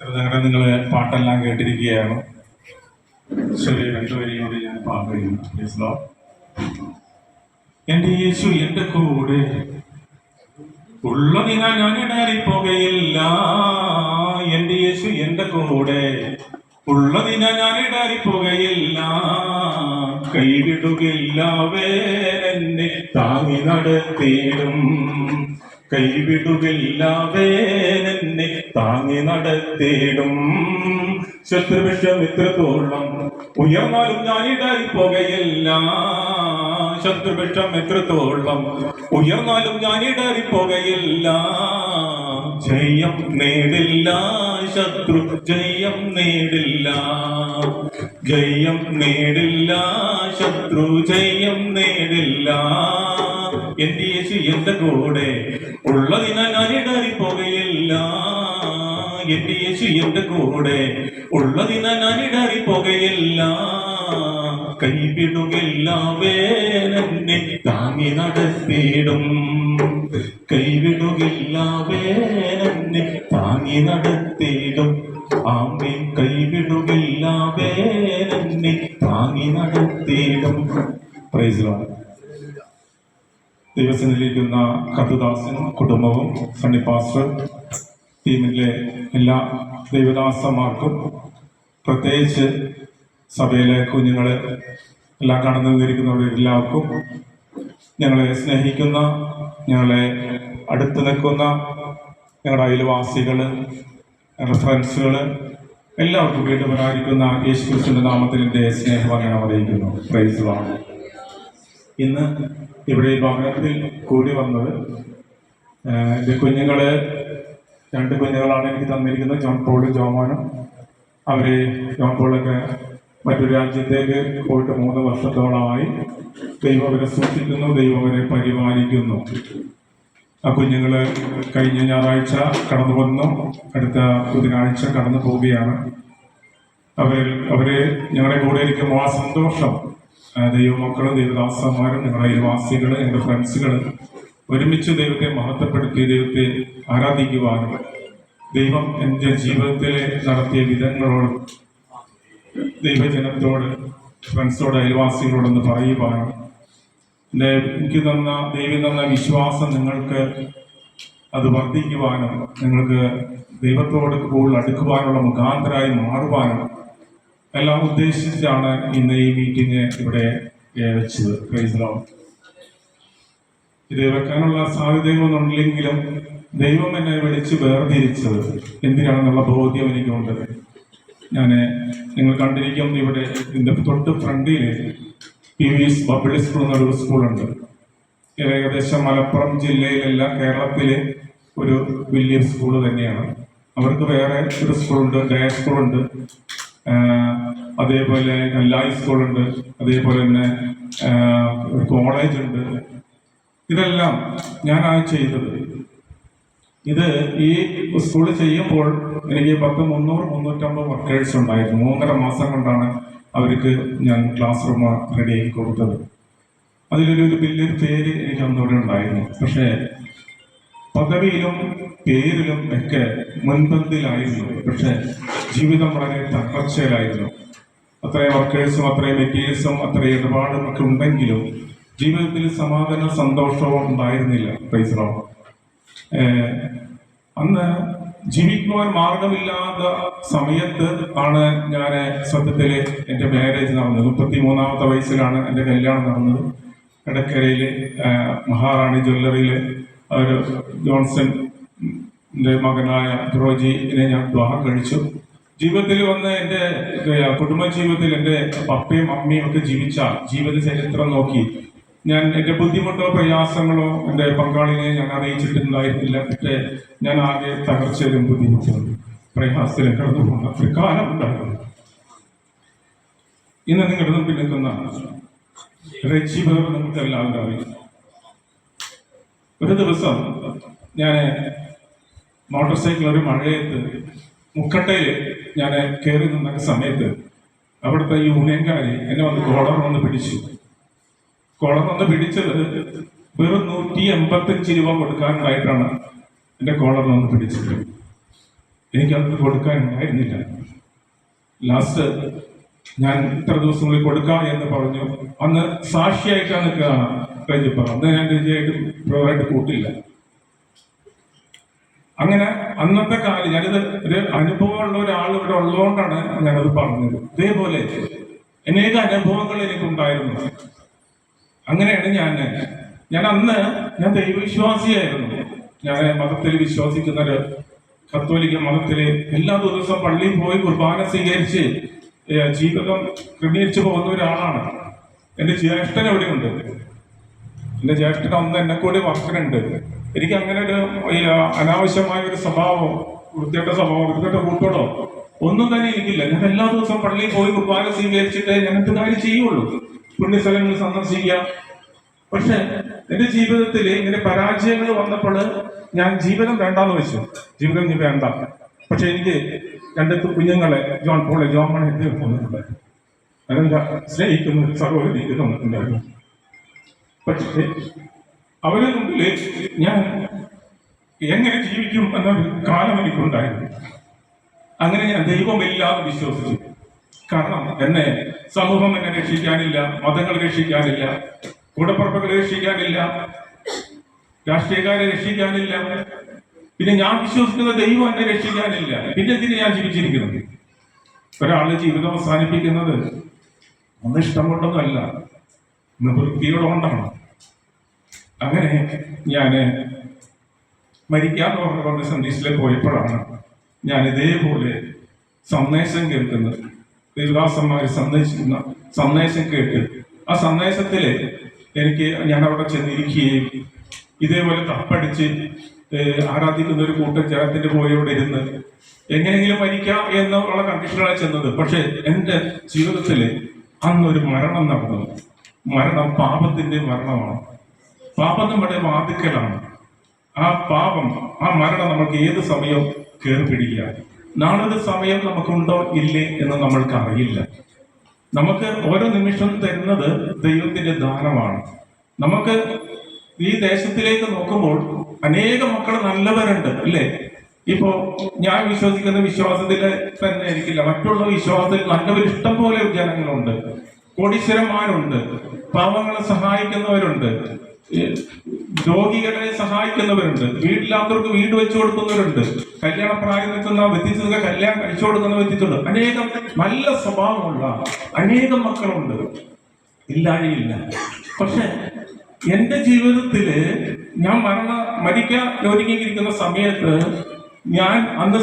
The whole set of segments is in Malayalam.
അങ്ങനെ നിങ്ങൾ പാട്ടെല്ലാം കേട്ടിരിക്കുകയാണ്. ശരി, രണ്ടുപേരെയോട് ഞാൻ പാടുകയാണ്. എന്റെ യേശു എന്റെ കൂടെ ഉള്ളതിനാൽ ഞാൻ ഇടറിപ്പോകയില്ല. എന്റെ യേശു എന്റെ കൂടെ ഉള്ളതിനാൽ ഞാൻ ഇടറിപ്പോകയില്ല. കൈവിടുകില്ല, വേരെന്നെ താങ്ങി നടത്തിയിടും. കൈവിടുകില്ല, വേരെന്നെ താങ്ങി നടത്തിയിടും. ശത്രുവിഷം എത്രത്തോളം ഉയർന്നാലും ഞാൻ ഇടറിപ്പോകയില്ല. ശത്രുവിഷം എത്രത്തോളം ഉയർന്നാലും ഞാൻ ഇടറിപ്പോകയില്ല. ജയം നേടില്ല ശത്രു, ജയം നേടില്ല. ജയം നേടില്ല ശത്രു, ജയം നേടില്ല. എന്റെ യേശു എന്റെ കൂടെ ഉള്ളതിനാൽ ഞാൻ ഇടറിപ്പോകയില്ല. എന്റെ യേശു എന്റെ കൂടെ ഉള്ളതിനാൽ ഞാൻ ഇടറിപ്പോകയില്ല. കൈവിടുകില്ല, വേരെന്നെ താങ്ങി നടത്തിയിടും. കൈവിടുകില്ല, വേരെന്നെ താങ്ങി നടത്തിയിടും. ആമേൻ. കൈവിടുകില്ല, വേരെന്നെ താങ്ങി നടത്തിയിടും. Praise Lord. ദൈവസന്നിധിയിലിരിക്കുന്ന കത്തുദാസനും കുടുംബവും സണ്ണി പാസ്റ്റർ ടീമിലെ എല്ലാ ദൈവദാസന്മാർക്കും, പ്രത്യേകിച്ച് സഭയിലെ കുഞ്ഞുങ്ങളെ എല്ലാം കടന്നു വന്നിരിക്കുന്നവരെല്ലാവർക്കും, ഞങ്ങളെ സ്നേഹിക്കുന്ന, ഞങ്ങളെ അടുത്ത് നിൽക്കുന്ന ഞങ്ങളുടെ അയൽവാസികൾ, ഞങ്ങളുടെ ഫ്രണ്ട്സുകൾ എല്ലാവർക്കും വീണ്ടും വരാതിരിക്കുന്ന യേശു ക്രിസ്തുവിന്റെ നാമത്തിൽ എൻ്റെ സ്നേഹവന്ദനം അറിയിക്കുന്നു. Praise Lord. ഇന്ന് ഇവിടെ ഈ ഭവനത്തിൽ കൂടി വന്നത് എൻ്റെ കുഞ്ഞുങ്ങള്, രണ്ട് കുഞ്ഞുങ്ങളാണ് എനിക്ക് തന്നിരിക്കുന്നത്, ജോൺ പോളും ജോമോനും. അവര് ജോൺ പോളൊക്കെ മറ്റൊരു രാജ്യത്തേക്ക് പോയിട്ട് 3 വർഷത്തോളമായി. ദൈവം അവരെ സൂക്ഷിക്കുന്നു, ദൈവം അവരെ പരിപാലിക്കുന്നു. ആ കുഞ്ഞുങ്ങള് കഴിഞ്ഞ ഞായറാഴ്ച കടന്നു വന്നു, അടുത്ത ബുധനാഴ്ച കടന്നു പോവുകയാണ്. അവര് ഞങ്ങളുടെ കൂടെ ഇരിക്കുമ്പോൾ ആ സന്തോഷം, ദൈവമക്കളും ദൈവദാസന്മാരും ഞങ്ങളുടെ അയൽവാസികൾ, ഞങ്ങളുടെ ഫ്രണ്ട്സുകൾ ഒരുമിച്ച് ദൈവത്തെ മഹത്വപ്പെടുത്തി ദൈവത്തെ ആരാധിക്കുവാനും ദൈവം എൻ്റെ ജീവിതത്തിൽ നടത്തിയ വിധങ്ങളോട് ദൈവജനത്തോട്, ഫ്രണ്ട്സോട്, അയൽവാസികളോടൊന്ന് പറയുവാനും എനിക്ക് തന്ന ദൈവം തന്ന വിശ്വാസം നിങ്ങൾക്ക് അത് വർദ്ധിക്കുവാനും നിങ്ങൾക്ക് ദൈവത്തോട് കൂടുതൽ അടുക്കുവാനുള്ള മുഖാന്തരായി മാറുവാനും എല്ലാം ഉദ്ദേശിച്ചാണ് ഇന്ന് ഈ മീറ്റിംഗ് ഇവിടെ വെച്ചത്. Praise Lord. ഇത് വെക്കാനുള്ള സാധ്യതകളൊന്നുമില്ലെങ്കിലും ദൈവം എന്നെ വിളിച്ച് വേർതിരിച്ചത് എന്തിനാണെന്നുള്ള ബോധ്യം എനിക്കുണ്ട്. നിങ്ങൾ കണ്ടിരിക്കും, ഇവിടെ ഇതിൻ്റെ തൊട്ട് ഫ്രണ്ടിൽ PVS പബ്ലിക് സ്കൂൾ എന്നൊരു സ്കൂളുണ്ട്. ഏകദേശം മലപ്പുറം ജില്ലയിലല്ല, കേരളത്തിലെ ഒരു വലിയ സ്കൂൾ തന്നെയാണ്. അവർക്ക് വേറെ ഒരു സ്കൂളുണ്ട്, ഡേ സ്കൂളുണ്ട്, അതേപോലെ കല്ലായി സ്കൂളുണ്ട്, അതേപോലെ തന്നെ കോളേജ് ഉണ്ട്. ഇതെല്ലാം ഞാനാണ് ചെയ്തത്. ഇത് ഈ സ്കൂൾ ചെയ്യുമ്പോൾ എനിക്ക് 300-350 വർക്കേഴ്സ് ഉണ്ടായിരുന്നു. 3.5 മാസം കൊണ്ടാണ് അവർക്ക് ഞാൻ ക്ലാസ് റൂം റെഡിയാക്കി കൊടുത്തത്. അതിലൊരു വലിയൊരു പേര് എനിക്ക് അന്നൂടെ ഉണ്ടായിരുന്നു. പക്ഷേ പദവിയിലും പേരിലും ഒക്കെ മുൻപന്തിയിലായിരുന്നു. പക്ഷെ ജീവിതം വളരെ തകർച്ചയിലായിരുന്നു. അത്രയും വർക്കേഴ്സും അത്രയും മെറ്റീരിയൽസും അത്രയും ഇടപാടും ഒക്കെ ഉണ്ടെങ്കിലും ജീവിതത്തിൽ സമാധാന സന്തോഷവും ഉണ്ടായിരുന്നില്ല. Praise Lord. അന്ന് ജീവിക്കുവാൻ മാർഗമില്ലാത്ത സമയത്ത് ആണ് ഞാൻ സത്യത്തിൽ എൻ്റെ മാരേജ് നടന്നത്. 33-ാമത്തെ വയസ്സിലാണ് എൻ്റെ കല്യാണം നടന്നത്. എടക്കരയിൽ മഹാറാണി ജ്വല്ലറിയിൽ ഒരു ജോൺസന്റെ മകനായ ബ്രോജിനെ ഞാൻ വിവാഹം കഴിച്ചു. ജീവിതത്തിൽ വന്ന് എൻ്റെ കുടുംബജീവിതത്തിൽ എൻ്റെ പപ്പയും അമ്മയും ഒക്കെ ജീവിച്ച ജീവിത ചരിത്രം നോക്കി ഞാൻ എൻ്റെ ബുദ്ധിമുട്ടോ പ്രയാസങ്ങളോ എൻ്റെ പങ്കാളിനെ ഞാൻ അറിയിച്ചിട്ടുണ്ടായിരുന്നില്ല. പക്ഷേ ഞാൻ ആകെ തകർച്ചയിലും ബുദ്ധിമുട്ടും പ്രയാസത്തിലും കടന്നു പോകുന്ന ഒരു കാലം ഉണ്ടായിരുന്നു. ഇന്ന് നിങ്ങളുടെ മുമ്പിൽ നിൽക്കുന്ന ജീവിതം നമുക്ക് എല്ലാവരും അറിയാം. ഒരു ദിവസം ഞാൻ മോട്ടോർ സൈക്കിൾ ഒരു മഴയത്ത് മുക്കട്ടയിൽ ഞാൻ കയറി നിന്ന സമയത്ത് അവിടുത്തെ യൂണിയൻകാര് എന്നെ വന്ന് കോളർ വന്ന് പിടിച്ചു. കോളർ വന്ന് പിടിച്ചത് വെറും 185 രൂപ കൊടുക്കാനായിട്ടാണ് എൻ്റെ കോളർ വന്ന് പിടിച്ചത്. എനിക്കത് കൊടുക്കാനുണ്ടായിരുന്നില്ല. ലാസ്റ്റ് ഞാൻ ഇത്ര ദിവസങ്ങളിൽ കൊടുക്കാം എന്ന് പറഞ്ഞു. അന്ന് സാക്ഷിയായിട്ടാണ് നിൽക്കുകയാണ് കഴിഞ്ഞപ്പോൾ. അന്ന് ഞാൻ രജിയായിട്ട് കൂട്ടില്ല. അങ്ങനെ അന്നത്തെ കാലം ഞാനിത് ഒരു അനുഭവമുള്ള ഒരാൾ ഇവിടെ ഉള്ളതുകൊണ്ടാണ് ഞാനത് പറഞ്ഞത്. ഇതേപോലെ അനേക അനുഭവങ്ങൾ എനിക്കുണ്ടായിരുന്നു. അങ്ങനെയാണ് ഞാൻ അന്ന് ദൈവവിശ്വാസിയായിരുന്നു. ഞാൻ മതത്തിൽ വിശ്വസിക്കുന്ന ഒരു കത്തോലിക്ക മതത്തില് എല്ലാ ദിവസവും പള്ളിയിൽ പോയി കുർബാന സ്വീകരിച്ച് ജീവിതം ക്രമീകരിച്ചു പോകുന്ന ഒരാളാണ്. എൻ്റെ ജ്യേഷ്ഠൻ എവിടെയുണ്ട്. എൻ്റെ ജ്യേഷ്ഠൻ അന്ന് എന്നെ കൂടി വർക്കനുണ്ട്. എനിക്ക് അങ്ങനെ ഒരു അനാവശ്യമായ ഒരു സ്വഭാവം, വൃത്തികെട്ട കൂട്ടോടോ ഒന്നും തന്നെ എനിക്കില്ല. ഞാൻ എല്ലാ ദിവസവും പള്ളിയിൽ പോയി കുർബാന സ്വീകരിച്ചിട്ട് ഞാൻ എന്ത് കാര്യം ചെയ്യുള്ളൂ, പുണ്യസ്ഥലങ്ങൾ സന്ദർശിക്കുക. പക്ഷെ എന്റെ ജീവിതത്തിൽ ഇങ്ങനെ പരാജയങ്ങൾ വന്നപ്പോൾ ഞാൻ ജീവിതം വേണ്ടാന്ന് വെച്ചു. ജീവിതം ഇനി വേണ്ട. പക്ഷെ എനിക്ക് 2 കുഞ്ഞുങ്ങളെ ജോൺ വന്നിട്ടുണ്ട്. അതെന്താ സ്നേഹിക്കുന്ന ഒരു സഹോദരി തന്നിട്ടുണ്ടായിരുന്നു. പക്ഷേ അവരുടെ മുമ്പിൽ ഞാൻ എങ്ങനെ ജീവിക്കും എന്നൊരു കാലം എനിക്കുണ്ടായിരുന്നു. അങ്ങനെ ഞാൻ ദൈവമില്ലാതെ വിശ്വസിച്ചു. കാരണം എന്നെ സമൂഹം എന്നെ രക്ഷിക്കാനില്ല, മതങ്ങൾ രക്ഷിക്കാനില്ല, കൂടപ്പുറപ്പുകളെ രക്ഷിക്കാനില്ല, രാഷ്ട്രീയക്കാരെ രക്ഷിക്കാനില്ല. പിന്നെ ഞാൻ വിശ്വസിക്കുന്ന ദൈവം എന്നെ രക്ഷിക്കാനില്ല. പിന്നെ എന്തിനു ഞാൻ ജീവിച്ചിരിക്കുന്നത്? ഒരാള് ജീവിതം അവസാനിപ്പിക്കുന്നത് ഒന്ന് ഇഷ്ടം കൊണ്ടൊന്നുമല്ല, നിവൃത്തിയോടുകൊണ്ടാണ്. അങ്ങനെ ഞാൻ മരിക്കാൻ പറഞ്ഞ സന്ദേശത്തിലേക്ക് പോയപ്പോഴാണ് ഞാൻ ഇതേപോലെ സന്ദേശം കേൾക്കുന്നത്. ദേവദാസന്മാർ സന്ദേശിക്കുന്ന സന്ദേശം കേട്ട് ആ സന്ദേശത്തില് ഞാൻ അവിടെ ചെന്നിരിക്കുകയും ഇതേപോലെ തപ്പടിച്ച് ആരാധിക്കുന്ന ഒരു കൂട്ടം ചേർത്തിന്റെ പോയോടെ ഇരുന്ന് എങ്ങനെയെങ്കിലും മരിക്കാം എന്നുള്ള കണ്ടീഷനാണ് ചെന്നത്. പക്ഷെ എൻ്റെ ജീവിതത്തിൽ അന്നൊരു മരണം നടന്നു. മരണം പാപത്തിന്റെ മരണമാണ്. പാപം നമ്മുടെ വാതിക്കലാണ്. ആ പാപം, ആ മരണം നമുക്ക് ഏത് സമയവും കയറി പിടിക്കുക. നാളൊരു സമയം നമുക്കുണ്ടോ ഇല്ലേ എന്ന് നമ്മൾക്ക് അറിയില്ല. നമുക്ക് ഓരോ നിമിഷം തരുന്നത് ദൈവത്തിന്റെ ദാനമാണ്. നമുക്ക് ഈ ദേശത്തിലേക്ക് നോക്കുമ്പോൾ അനേക മക്കൾ നല്ലവരുണ്ട്, അല്ലേ? ഇപ്പോ ഞാൻ വിശ്വസിക്കുന്ന വിശ്വാസത്തിൽ തന്നെ ആയിരിക്കില്ല, മറ്റുള്ള വിശ്വാസത്തിൽ നല്ലവർ ഇഷ്ടം പോലെ ജനങ്ങളുണ്ട്, കോടീശ്വരന്മാരുണ്ട്, പാവങ്ങളെ സഹായിക്കുന്നവരുണ്ട്, രോഗികളെ സഹായിക്കുന്നവരുണ്ട്, വീടില്ലാത്തവർക്ക് വീട് വെച്ചു കൊടുക്കുന്നവരുണ്ട്, കല്യാണപ്രായം നിൽക്കുന്ന വ്യക്തിത്വ കല്യാണം കഴിച്ചു കൊടുക്കുന്ന വ്യക്തിത്വമുണ്ട്. അനേകം നല്ല സ്വഭാവമുള്ള അനേകം മക്കളുണ്ട്, ഇല്ലാഴിയില്ല. പക്ഷെ എന്റെ ജീവിതത്തില് ഞാൻ മരിക്കാൻ ഒരുങ്ങിയിരിക്കുന്ന സമയത്ത് ഞാൻ അന്ന്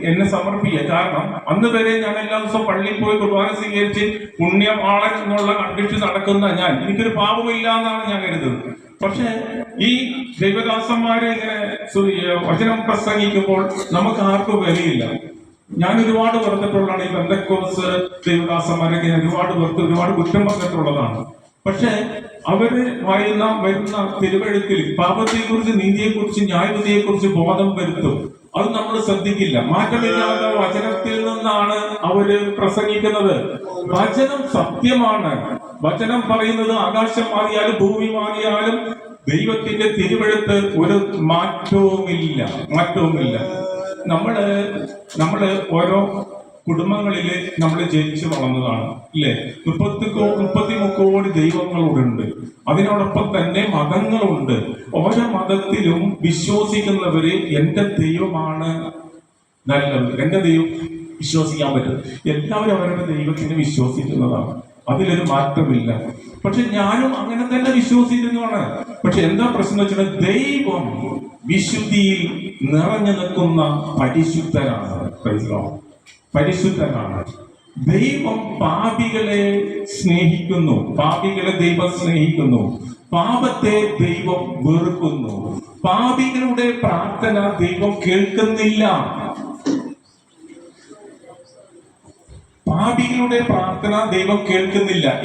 എന്നെ സമർപ്പിക്കുക. കാരണം അന്ന് വരെ ഞാൻ എല്ലാ ദിവസവും പള്ളിയിൽ പോയി കുർബാന സ്വീകരിച്ച് പുണ്യമാളൻ എന്നുള്ള കണ്ടിട്ട് നടക്കുന്ന എനിക്കൊരു പാപമില്ല എന്നാണ് ഞാൻ കരുതുന്നത്. പക്ഷെ ഈ ദൈവദാസന്മാരെ ഇങ്ങനെ വചനം പ്രസംഗിക്കുമ്പോൾ നമുക്ക് ആർക്കും വിലയില്ല. ഞാൻ ഒരുപാട് വെറുത്തിട്ടുള്ളതാണ്. ഈ പെന്തക്കോസ് ദൈവദാസന്മാരൊക്കെ ഞാൻ ഒരുപാട് കുറ്റം പറഞ്ഞിട്ടുള്ളതാണ്. പക്ഷെ അവര് വരുന്ന തിരുവഴുത്തിൽ പാപത്തെക്കുറിച്ച്, നീതിയെക്കുറിച്ച്, ന്യായവിധിയെക്കുറിച്ച് ബോധം വരുത്തും. അത് നമ്മൾ ശ്രദ്ധിക്കില്ല. മാറ്റമില്ലാത്ത വചനത്തിൽ നിന്നാണ് അവര് പ്രസംഗിക്കുന്നത്. വചനം സത്യമാണ്. വചനം പറയുന്നത് ആകാശം മാറിയാലും ഭൂമി മാറിയാലും ദൈവത്തിന്റെ തിരുവഴുത്ത് ഒരു മാറ്റവുമില്ല. നമ്മള് ഓരോ കുടുംബങ്ങളില് നമ്മൾ ജനിച്ചു വളർന്നതാണ്, ഇല്ലേ? 33 കോടി ദൈവങ്ങളുണ്ട്. അതിനോടൊപ്പം തന്നെ മതങ്ങളുണ്ട്. ഓരോ മതത്തിലും വിശ്വസിക്കുന്നവര് എന്റെ ദൈവമാണ് നല്ലത്, എന്റെ ദൈവം വിശ്വസിക്കാൻ പറ്റും. എല്ലാവരും അവരുടെ ദൈവത്തിന് വിശ്വസിക്കുന്നതാണ്. അതിലൊരു മാറ്റമില്ല. പക്ഷെ ഞാനും അങ്ങനെ തന്നെ വിശ്വസിക്കുന്നതാണ്. പക്ഷെ എന്താ പ്രശ്നം വെച്ചാൽ ദൈവം വിശുദ്ധിയിൽ നിറഞ്ഞു നിൽക്കുന്ന പരിശുദ്ധനാണ്. ദൈവം പാപികളെ സ്നേഹിക്കുന്നു. പാപികളെ ദൈവം സ്നേഹിക്കുന്നു. പാപത്തെ ദൈവം വെറുക്കുന്നു. പാപികളുടെ പ്രാർത്ഥന ദൈവം കേൾക്കുന്നില്ല.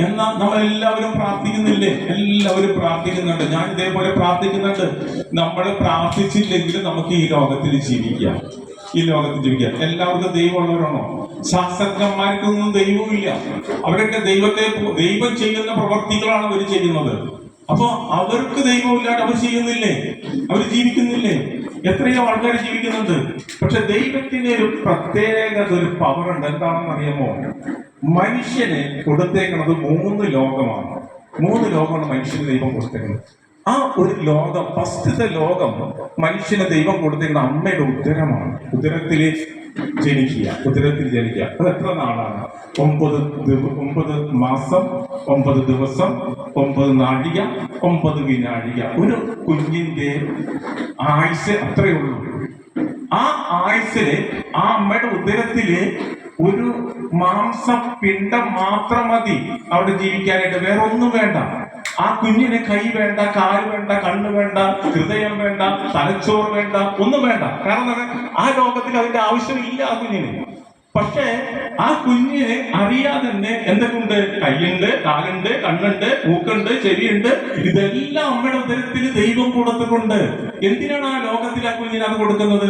എന്നാൽ നമ്മൾ എല്ലാവരും പ്രാർത്ഥിക്കുന്നില്ലേ? എല്ലാവരും പ്രാർത്ഥിക്കുന്നുണ്ട്. ഞാൻ ഇതേപോലെ പ്രാർത്ഥിക്കുന്നുണ്ട്. നമ്മൾ പ്രാർത്ഥിച്ചില്ലെങ്കിൽ നമുക്ക് ഈ ലോകത്തിൽ ജീവിക്കാം. എല്ലാവർക്കും ദൈവമുള്ളവരാണോ? ശാസ്ത്രജ്ഞന്മാർക്കൊന്നും ദൈവമില്ല. അവരൊക്കെ ദൈവം ചെയ്യുന്ന പ്രവർത്തികളാണ് അവർ ചെയ്യുന്നത്. അപ്പൊ അവർക്ക് ദൈവമില്ലാണ്ട് അവർ ചെയ്യുന്നില്ലേ? അവർ ജീവിക്കുന്നില്ലേ? എത്രയോ ആൾക്കാർ ജീവിക്കുന്നുണ്ട്. പക്ഷെ ദൈവത്തിന് ഒരു പ്രത്യേക ഒരു പവർ ഉണ്ട്. എന്താണെന്ന് അറിയാമോ? മനുഷ്യന് കൊടുത്തേക്കുന്നത് 3 ലോകമാണ്. 3 ലോകമാണ് മനുഷ്യന് ദൈവം കൊടുത്തേക്കുന്നത്. ആ ഒരു ലോകം, ഫസ്റ്റത്തെ ലോകം മനുഷ്യന് ദൈവം കൊടുത്തിരുന്ന അമ്മയുടെ ഉദരമാണ്. ഉദരത്തിൽ ജനിക്കുക. അത് എത്ര നാളാണ്? 9 മാസം, 9 ദിവസം, 9 നാഴിക, 9 വിനാഴിക. ഒരു കുഞ്ഞിന്റെ ആയുസ് അത്രയേ ഉള്ളൂ. ആ ആയുസില് ആ അമ്മയുടെ ഉദരത്തില് ഒരു മാംസപിണ്ഡം മാത്രം മതി അവിടെ ജീവിക്കാനായിട്ട്. വേറെ ഒന്നും വേണ്ട. ആ കുഞ്ഞിന് കൈ വേണ്ട, കാല് വേണ്ട, കണ്ണ് വേണ്ട, ഹൃദയം വേണ്ട, തലച്ചോറ് വേണ്ട, ഒന്നും വേണ്ട. കാരണം ആ ലോകത്തിൽ അതിന്റെ ആവശ്യമില്ല ആ കുഞ്ഞിന്. പക്ഷേ ആ കുഞ്ഞിന് അറിയാതെ തന്നെ എന്തൊക്കെയുണ്ട്? കൈയുണ്ട്, കാലുണ്ട്, കണ്ണുണ്ട്, മൂക്കുണ്ട്, ചെവിയുണ്ട്. ഇതെല്ലാം അമ്മയുടെ ഉദരത്തിൽ ദൈവം കൊടുത്തിട്ടുണ്ട്. എന്തിനാണ് ആ ലോകത്തിൽ ആ കുഞ്ഞിന് അത് കൊടുക്കുന്നത്?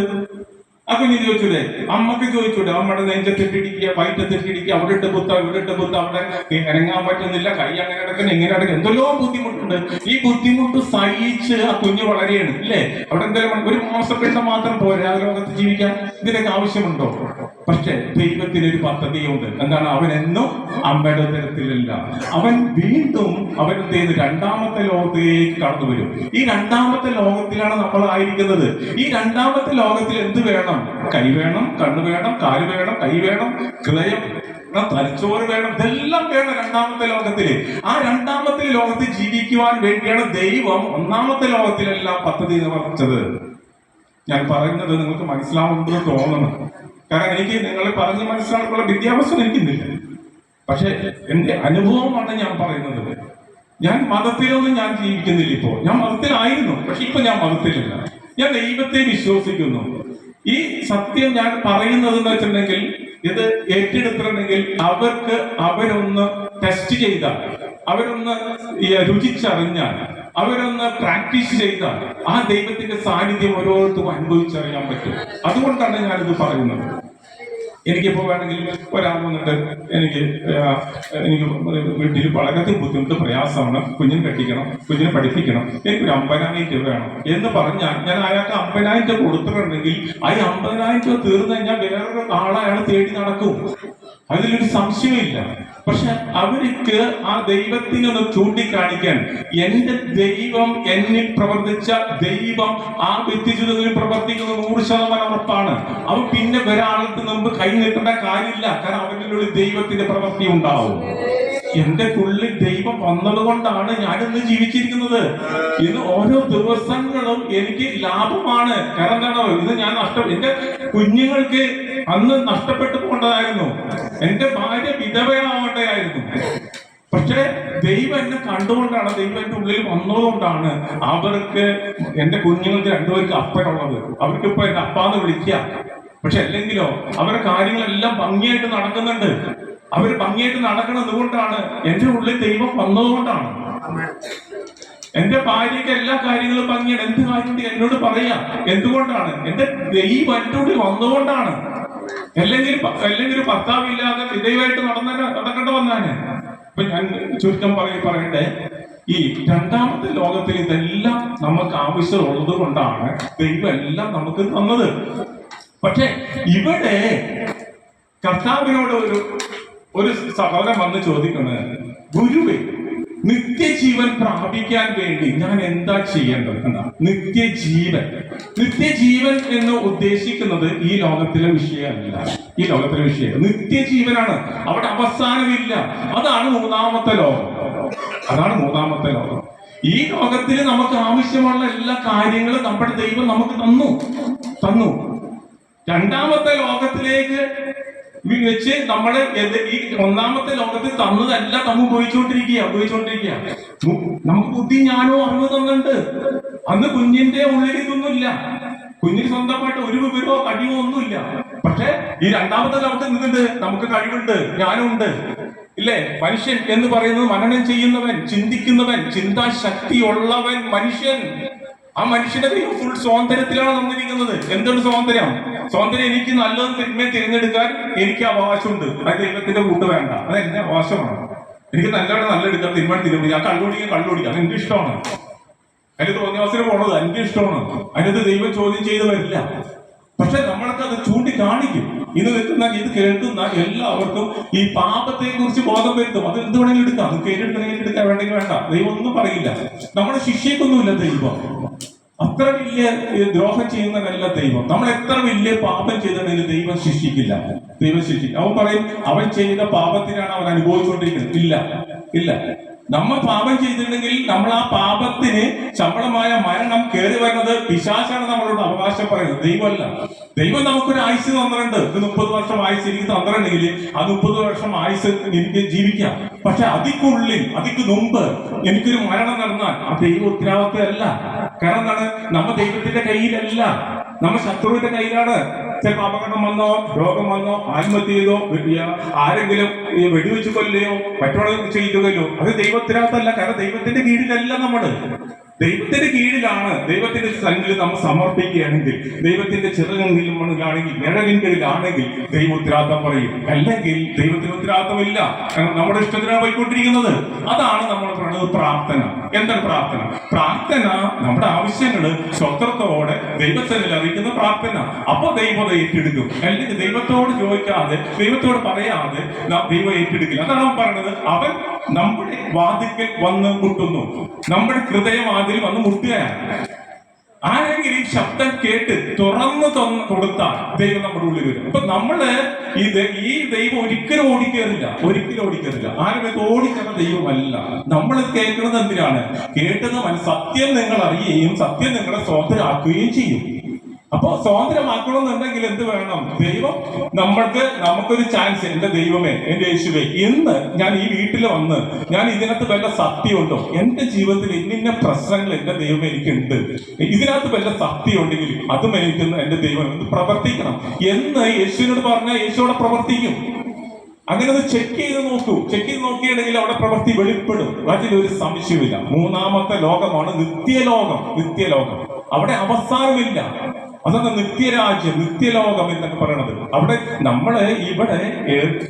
ആ കുഞ്ഞിന് ചോദിച്ചൂടെ? അമ്മക്ക് ചോദിച്ചൂടെ? അമ്മയുടെ നെഞ്ചത്തിട്ടിടിക്കുക, വയറ്റത്തിട്ടിടിക്കുക, അവിടെ ഇട്ട് കുത്ത, ഇവിടെ ഇട്ട് കുത്ത, അവിടെ ഇറങ്ങാൻ പറ്റുന്നില്ല, കൈ അങ്ങനെ കിടക്കുന്നു, ഇങ്ങനെ കിടക്കുന്നു, എന്തെല്ലോ ബുദ്ധിമുട്ടുണ്ട്. ഈ ബുദ്ധിമുട്ട് സഹിച്ച് ആ കുഞ്ഞ് വളരെയാണ് ഇല്ലേ? അവിടെ എന്തെങ്കിലും ഒരു മാംസപിണ്ഡം മാത്രം പോരാ ആ ലോകത്ത് ജീവിക്കാൻ? ഇതിനൊക്കെ ആവശ്യമുണ്ടോ? പക്ഷെ ദൈവത്തിന് ഒരു പദ്ധതിയുണ്ട്. എന്താണ്? അവൻ എന്നും അമ്മയുടെ ഉദരത്തിലല്ല. അവൻ വീണ്ടും അവൻ എന്ത് ചെയ്യുന്നു? 2ാമത്തെ ലോകത്തിലേക്ക് കടന്നു വരും. ഈ 2ാമത്തെ ലോകത്തിലാണ് നമ്മൾ ആയിരിക്കുന്നത്. ഈ 2ാമത്തെ ലോകത്തിൽ എന്ത് വേണം? കൈ വേണം, കണ്ണ് വേണം, കാല് വേണം, കൈ വേണം, ഹൃദയം, തലച്ചോറ് വേണം. ഇതെല്ലാം വേണം 2ാമത്തെ ലോകത്തില്. ആ 2ാമത്തെ ലോകത്തിൽ ജീവിക്കുവാൻ വേണ്ടിയാണ് ദൈവം 1ാമത്തെ ലോകത്തിലെല്ലാം പദ്ധതി നിർവഹിച്ചത്. ഞാൻ പറയുന്നത് നിങ്ങൾക്ക് മനസ്സിലാവുമെന്ന് തോന്നുന്നു. കാരണം എനിക്ക് നിങ്ങളെ പറഞ്ഞ് മനസ്സിലാക്കാനുള്ള വിദ്യാഭ്യാസം എനിക്കുന്നില്ല. പക്ഷെ എന്റെ അനുഭവമാണ് ഞാൻ പറയുന്നത്. ഞാൻ മതത്തിലൊന്നും ഞാൻ ജീവിക്കുന്നില്ല. ഇപ്പോ ഞാൻ മതത്തിലായിരുന്നു, പക്ഷെ ഇപ്പൊ ഞാൻ മതത്തിലില്ല. ഞാൻ ദൈവത്തെ വിശ്വസിക്കുന്നു. ഈ സത്യം ഞാൻ പറയുന്നത് എന്ന് വെച്ചിട്ടുണ്ടെങ്കിൽ, ഇത് ഏറ്റെടുത്തിട്ടുണ്ടെങ്കിൽ അവരൊന്ന് ടെസ്റ്റ് ചെയ്താൽ, അവരൊന്ന് രുചിച്ചറിഞ്ഞാൽ, അവരൊന്ന് പ്രാക്ടീസ് ചെയ്താൽ ആ ദൈവത്തിന്റെ സാന്നിധ്യം ഓരോരുത്തരും അനുഭവിച്ചറിയാൻ പറ്റും. അതുകൊണ്ടാണ് ഞാനിത് പറയുന്നത്. എനിക്കിപ്പോ വേണമെങ്കിൽ ഒരാൾ വന്നിട്ട് എനിക്ക് വീട്ടിൽ വളരെ ബുദ്ധിമുട്ട്, പ്രയാസമാണ്, കുഞ്ഞിനെ കെട്ടിക്കണം, കുഞ്ഞിനെ പഠിപ്പിക്കണം, എനിക്കൊരു 50,000 രൂപ വേണം എന്ന് പറഞ്ഞാൽ ഞാൻ അയാൾക്ക് 50,000 രൂപ കൊടുത്തിട്ടുണ്ടെങ്കിൽ ആ 50,000 രൂപ തീർന്നു കഴിഞ്ഞാൽ വേറൊരു ആളെ അയാൾ തേടി നടക്കും. അതിലൊരു സംശയമില്ല. പക്ഷെ അവർക്ക് ആ ദൈവത്തിനൊന്ന് ചൂണ്ടിക്കാണിക്കാൻ, എന്റെ ദൈവം എന്നിൽ പ്രവർത്തിച്ച ദൈവം ആ വ്യക്തിജീവിതത്തിൽ പ്രവർത്തിക്കുന്നത് 100% ഉറപ്പാണ്. അവൻ പിന്നെ ഒരാൾക്ക് മുമ്പ് കൈ നീട്ടേണ്ട കാര്യമില്ല. കാരണം അവൻ്റെ ദൈവത്തിന്റെ പ്രവൃത്തി ഉണ്ടാവും. എന്റെ ഉള്ളിൽ ദൈവം വന്നത് കൊണ്ടാണ് ഞാനിന്ന് ജീവിച്ചിരിക്കുന്നത്. ഇന്ന് ഓരോ ദിവസങ്ങളും എനിക്ക് ലാഭമാണ്. കാരണം എന്താണോ? ഇന്ന് ഞാൻ എന്റെ കുഞ്ഞുങ്ങൾക്ക് അന്ന് നഷ്ടപ്പെട്ടു പോകേണ്ടതായിരുന്നു. എന്റെ ഭാര്യ വിധവയാവേണ്ടതായിരുന്നു. പക്ഷെ ദൈവം എന്നെ കണ്ടുകൊണ്ടാണ്, ദൈവം എന്റെ ഉള്ളിൽ വന്നതുകൊണ്ടാണ് അവർക്ക്, എന്റെ കുഞ്ഞുങ്ങൾക്ക് 2 പേർക്ക് അപ്പനുള്ളത്. അവർക്ക് ഇപ്പൊ എന്റെ അപ്പാന്ന് വിളിക്കുക. പക്ഷെ അല്ലെങ്കിലോ അവരുടെ കാര്യങ്ങളെല്ലാം ഭംഗിയായിട്ട് നടക്കുന്നുണ്ട്. അവർ ഭംഗിയായിട്ട് നടക്കുന്നത് കൊണ്ടാണ്, എന്റെ ഉള്ളിൽ ദൈവം വന്നതുകൊണ്ടാണ്. എന്റെ ഭാര്യയ്ക്ക് എല്ലാ കാര്യങ്ങളും ഭംഗിയാണ്. എന്ത് കാര്യം എന്നോട് പറയാ. എന്തുകൊണ്ടാണ്? എന്റെ ദൈവം എന്റെ ഉള്ളിൽ വന്നുകൊണ്ടാണ്. അല്ലെങ്കിൽ ഒരു ഭർത്താവില്ലാതെ വിധേയമായിട്ട് നടക്കേണ്ട വന്നാണ്. അപ്പൊ ഞാൻ ചുരുക്കം പറയട്ടെ, ഈ 2ാമത്തെ ലോകത്തിൽ ഇതെല്ലാം നമുക്ക് ആവശ്യമുള്ളത് കൊണ്ടാണ് ദൈവം എല്ലാം നമുക്ക് തന്നത്. പക്ഷെ ഇവിടെ കർത്താവിനോട് ഒരു സഹോദരൻ വന്ന് ചോദിക്കുന്നത്, ഗുരുവേ, നിത്യജീവൻ പ്രാപിക്കാൻ വേണ്ടി ഞാൻ എന്താ ചെയ്യേണ്ടത് എന്നാണ്. നിത്യജീവൻ എന്ന് ഉദ്ദേശിക്കുന്നത് ഈ ലോകത്തിലെ വിഷയമല്ല. ഈ ലോകത്തിലെ വിഷയം നിത്യജീവനാണ്. അവിടെ അവസാനമില്ല. അതാണ് 3ാമത്തെ ലോകം. ഈ ലോകത്തിൽ നമുക്ക് ആവശ്യമുള്ള എല്ലാ കാര്യങ്ങളും നമ്മുടെ ദൈവം നമുക്ക് തന്നു. 2ാമത്തെ ലോകത്തിലേക്ക് വെച്ച് നമ്മള് ഈ 1ാമത്തെ ലോകത്തിൽ തന്നതല്ല നമ്മൾ ഉപയോഗിച്ചുകൊണ്ടിരിക്കുക. നമുക്ക് ബുദ്ധി, ജ്ഞാനവും അറിവ് തന്നുണ്ട്. അന്ന് കുഞ്ഞിന്റെ ഉള്ളിൽ ഇതൊന്നുമില്ല. കുഞ്ഞിന് സ്വന്തമായിട്ട് ഒരു വിവരമോ കഴിവോ ഒന്നുമില്ല. പക്ഷെ ഈ 2ാമത്തെ ലോകത്തിൽ നിന്നുണ്ട്. നമുക്ക് കഴിവുണ്ട്, ജ്ഞാനമുണ്ട്. ഇല്ലേ? മനുഷ്യൻ എന്ന് പറയുന്നത് മനനം ചെയ്യുന്നവൻ, ചിന്തിക്കുന്നവൻ, ചിന്താശക്തി ഉള്ളവൻ മനുഷ്യൻ. ആ മനുഷ്യന്റെ ദൈവം ഫുൾ സ്വാതന്ത്ര്യത്തിലാണ് തന്നിരിക്കുന്നത്. എന്താണ് സ്വാതന്ത്ര്യം? എനിക്ക് നല്ലത് തിരഞ്ഞെടുക്കാൻ എനിക്ക് അവകാശമുണ്ട്. അത് ദൈവത്തിന്റെ കൂട്ട് വേണ്ട. അത് എന്റെ അവകാശമാണ്. എനിക്ക് നല്ല എടുക്കാൻ തീരുമാനിക്കാൻ, കള്ളുപിടിക്കാൻ, അതെനിക്ക് ഇഷ്ടമാണ്. അതിന് തോന്നിയവസരം പോണത് എനിക്ക് ഇഷ്ടമാണ്. അതിനകത്ത് ദൈവം ചോദ്യം ചെയ്ത് വരില്ല. പക്ഷെ നമ്മളൊക്കെ അത് ചൂണ്ടിക്കാണിക്കും. ഇത് നിൽക്കുന്ന ഇത് കേൾക്കുന്ന എല്ലാവർക്കും ഈ പാപത്തെ കുറിച്ച് ബോധം വരുത്തും. അത് എന്ത് വേണമെങ്കിലും എടുക്കാം. അത് കേട്ടെടുക്കാൻ വേണ്ടെങ്കിൽ വേണ്ട, ദൈവം ഒന്നും പറയില്ല. നമ്മളെ ശിക്ഷിക്കൊന്നുമില്ല ദൈവം. അത്ര വലിയ ദ്രോഹം ചെയ്യുന്നതല്ല ദൈവം. നമ്മൾ എത്ര വലിയ പാപം ചെയ്തിട്ടുണ്ടെങ്കിൽ ദൈവം ശിക്ഷിക്കില്ല. ദൈവം ശിക്ഷിക്കും. അവൻ പറയും അവൻ ചെയ്ത പാപത്തിനാണ് അവൻ അനുഭവിച്ചുകൊണ്ടിരിക്കുന്നത്. ഇല്ല. നമ്മൾ പാപം ചെയ്തിട്ടുണ്ടെങ്കിൽ നമ്മൾ ആ പാപത്തിന് ശമ്പളമായ മരണം കയറി വരുന്നത് പിശാചാണ് നമ്മളോട് അവകാശം പറയുന്നത്, ദൈവമല്ല. ദൈവം നമുക്കൊരു ആയുസ് തന്നിട്ടുണ്ട്. 30 വർഷം ആയുസ് എനിക്ക് തന്നിട്ടുണ്ടെങ്കിൽ ആ 30 വർഷം ആയുസ് എനിക്ക് ജീവിക്കാം. പക്ഷെ അതിക്ക് മുമ്പ് എനിക്കൊരു മരണം നടന്നാൽ ആ ദൈവം ഉത്തരവാദിത്തമല്ല. കാരണം എന്താണ്? നമ്മ ദൈവത്തിന്റെ കയ്യിലല്ല, നമ്മ ശത്രുവിന്റെ കയ്യിലാണ്. ചിലപ്പോൾ അപകടം വന്നോ, രോഗം വന്നോ, ആത്മഹത്യ ചെയ്തോ, ആരെങ്കിലും വെടിവെച്ച് കൊല്ലുകയോ മറ്റുള്ള ചെയ്യുകയോ, അത് ദൈവത്തിനകത്തല്ല. കാരണം ദൈവത്തിന്റെ കീഴിലല്ല നമ്മള്. ദൈവത്തിന്റെ കീഴിലാണ്. ദൈവത്തിന്റെ സന്നിധിയിൽ നമ്മൾ സമർപ്പിക്കുകയാണെങ്കിൽ, ദൈവത്തിന്റെ ചിറകിലാണെങ്കിൽ, നിഴലിൻകീഴിലാണെങ്കിൽ ദൈവ ഉത്തരവാദിത്തം പറയും. അല്ലെങ്കിൽ ദൈവത്തിന് ഉത്തരവാദിത്തമില്ല. കാരണം നമ്മുടെ ഇഷ്ടത്തിനാണ് പോയിക്കൊണ്ടിരിക്കുന്നത്. അതാണ് നമ്മൾ പറയുന്നത് പ്രാർത്ഥന. എന്താണ് പ്രാർത്ഥന? പ്രാർത്ഥന നമ്മുടെ ആവശ്യങ്ങള് സ്വത്രത്തോടെ ദൈവത്തിൽ അറിയിക്കുന്ന പ്രാർത്ഥന. അപ്പൊ ദൈവം ഏറ്റെടുക്കും. അല്ലെങ്കിൽ ദൈവത്തോട് ചോദിക്കാതെ, ദൈവത്തോട് പറയാതെ ദൈവം ഏറ്റെടുക്കില്ല. അതാണ് അവൻ പറയുന്നത്. അവൻ നമ്മുടെ വാതിൽക്കൽ വന്ന് മുട്ടുന്നു. നമ്മുടെ ഹൃദയവാതിൽ വന്ന് മുട്ടുകയാണ്. ആരെങ്കിലും ഈ ശബ്ദം കേട്ട് തുറന്നു കൊടുത്താൽ ദൈവം നമ്മുടെ ഉള്ളിൽ വരും. അപ്പൊ നമ്മള് ഈ ദൈവം ഒരിക്കലും ഓടിക്കറില്ല. ആരും ഓടിക്കുന്ന ദൈവമല്ല. നമ്മൾ കേൾക്കുന്നത് എന്തിനാണ്? കേട്ടത് സത്യം നിങ്ങൾ അറിയുകയും സത്യം നിങ്ങളെ സ്വതന്ത്രമാക്കുകയും ചെയ്യും. അപ്പൊ സ്വാതന്ത്ര്യമാക്കണമെന്നുണ്ടെങ്കിൽ എന്ത് വേണം? ദൈവം നമുക്കൊരു ചാൻസ്. എന്റെ ദൈവമേ, എന്റെ യേശുവേ, ഇന്ന് ഞാൻ ഈ വീട്ടിൽ വന്ന് ഞാൻ ഇതിനകത്ത് വല്ല സത്യമുണ്ടോ? എന്റെ ജീവിതത്തിൽ ഇന്ന പ്രശ്നങ്ങൾ എന്റെ ദൈവം എനിക്കുണ്ട്, ഇതിനകത്ത് വല്ല സത്യം ഉണ്ടെങ്കിൽ അതും എനിക്കൊന്ന് എന്റെ ദൈവം പ്രവർത്തിക്കണം എന്ന് യേശുവിനോട് പറഞ്ഞാൽ യേശുവിടെ പ്രവർത്തിക്കും. അങ്ങനെ അത് ചെക്ക് ചെയ്ത് നോക്കിയിട്ടുണ്ടെങ്കിൽ അവിടെ പ്രവൃത്തി വെളിപ്പെടും. അതിലൊരു സംശയമില്ല. മൂന്നാമത്തെ ലോകമാണ് നിത്യലോകം. അവിടെ അവസാനമില്ല. അതാണ് നിത്യരാജ്യം, നിത്യലോകം എന്നൊക്കെ പറയണത്. അവിടെ നമ്മള് ഇവിടെ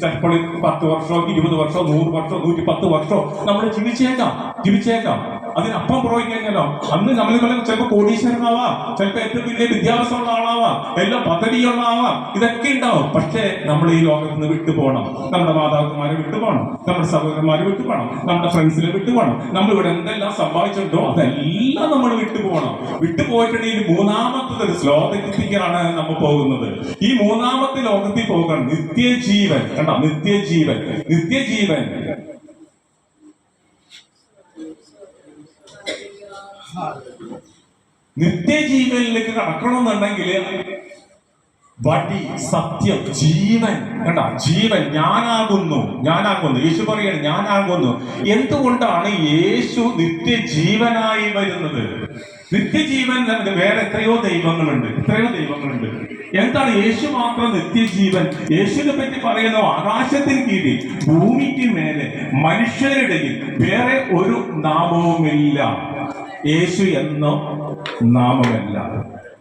ചിലപ്പോൾ 10 വർഷമോ 20 വർഷമോ 100 വർഷമോ 110 വർഷമോ നമ്മൾ ജീവിച്ചേക്കാം. അതിനപ്പം പോയി കഴിഞ്ഞാലോ അന്ന് നമ്മൾ ചിലപ്പോൾ കോടീശ്വരനാവാം, ചിലപ്പോൾ ഏറ്റവും വലിയ വിദ്യാഭ്യാസമുള്ള ആളാവാം, എല്ലാം പദ്ധതിയുള്ള ആവാം, ഇതൊക്കെ ഉണ്ടാവും. പക്ഷെ നമ്മൾ ഈ ലോകത്ത് നിന്ന് വിട്ടുപോകണം. നമ്മുടെ മാതാപിതാക്കന്മാരെ വിട്ടുപോകണം, നമ്മുടെ സഹോദരന്മാരെ വിട്ടുപോകണം, നമ്മുടെ ഫ്രണ്ട്സിനെ വിട്ടുപോകണം. നമ്മൾ ഇവിടെ എന്തെല്ലാം സമ്പാദിച്ചിട്ടുണ്ടോ അതെല്ലാം നമ്മൾ വിട്ടുപോയിട്ടുണ്ടെങ്കിൽ മൂന്നാമത്തെ ഒരു ലോകത്തിലേക്കാണ് നമ്മൾ പോകുന്നത്. ഈ മൂന്നാമത്തെ ലോകത്തിൽ പോകണം. നിത്യജീവൻ. കണ്ടോ? നിത്യജീവൻ. നിത്യജീവനിലേക്ക് കടക്കണമെന്നുണ്ടെങ്കിൽ വടി, സത്യം, ജീവൻ. കണ്ട? ജീവൻ. ഞാനാകുന്നു. യേശു പറയാണ് ഞാനാകുന്നു. എന്തുകൊണ്ടാണ് യേശു നിത്യജീവനായി വരുന്നത്? നിത്യജീവൻ വേറെ എത്രയോ ദൈവങ്ങളുണ്ട്. എന്താണ് യേശു മാത്രം നിത്യജീവൻ? യേശുവിനെ പറ്റി പറയുന്ന ആകാശത്തിന് കീഴിൽ ഭൂമിക്ക് മേലെ മനുഷ്യരുടെയിൽ വേറെ ഒരു നാമവുമില്ല. യേശു എന്ന നാമമല്ല.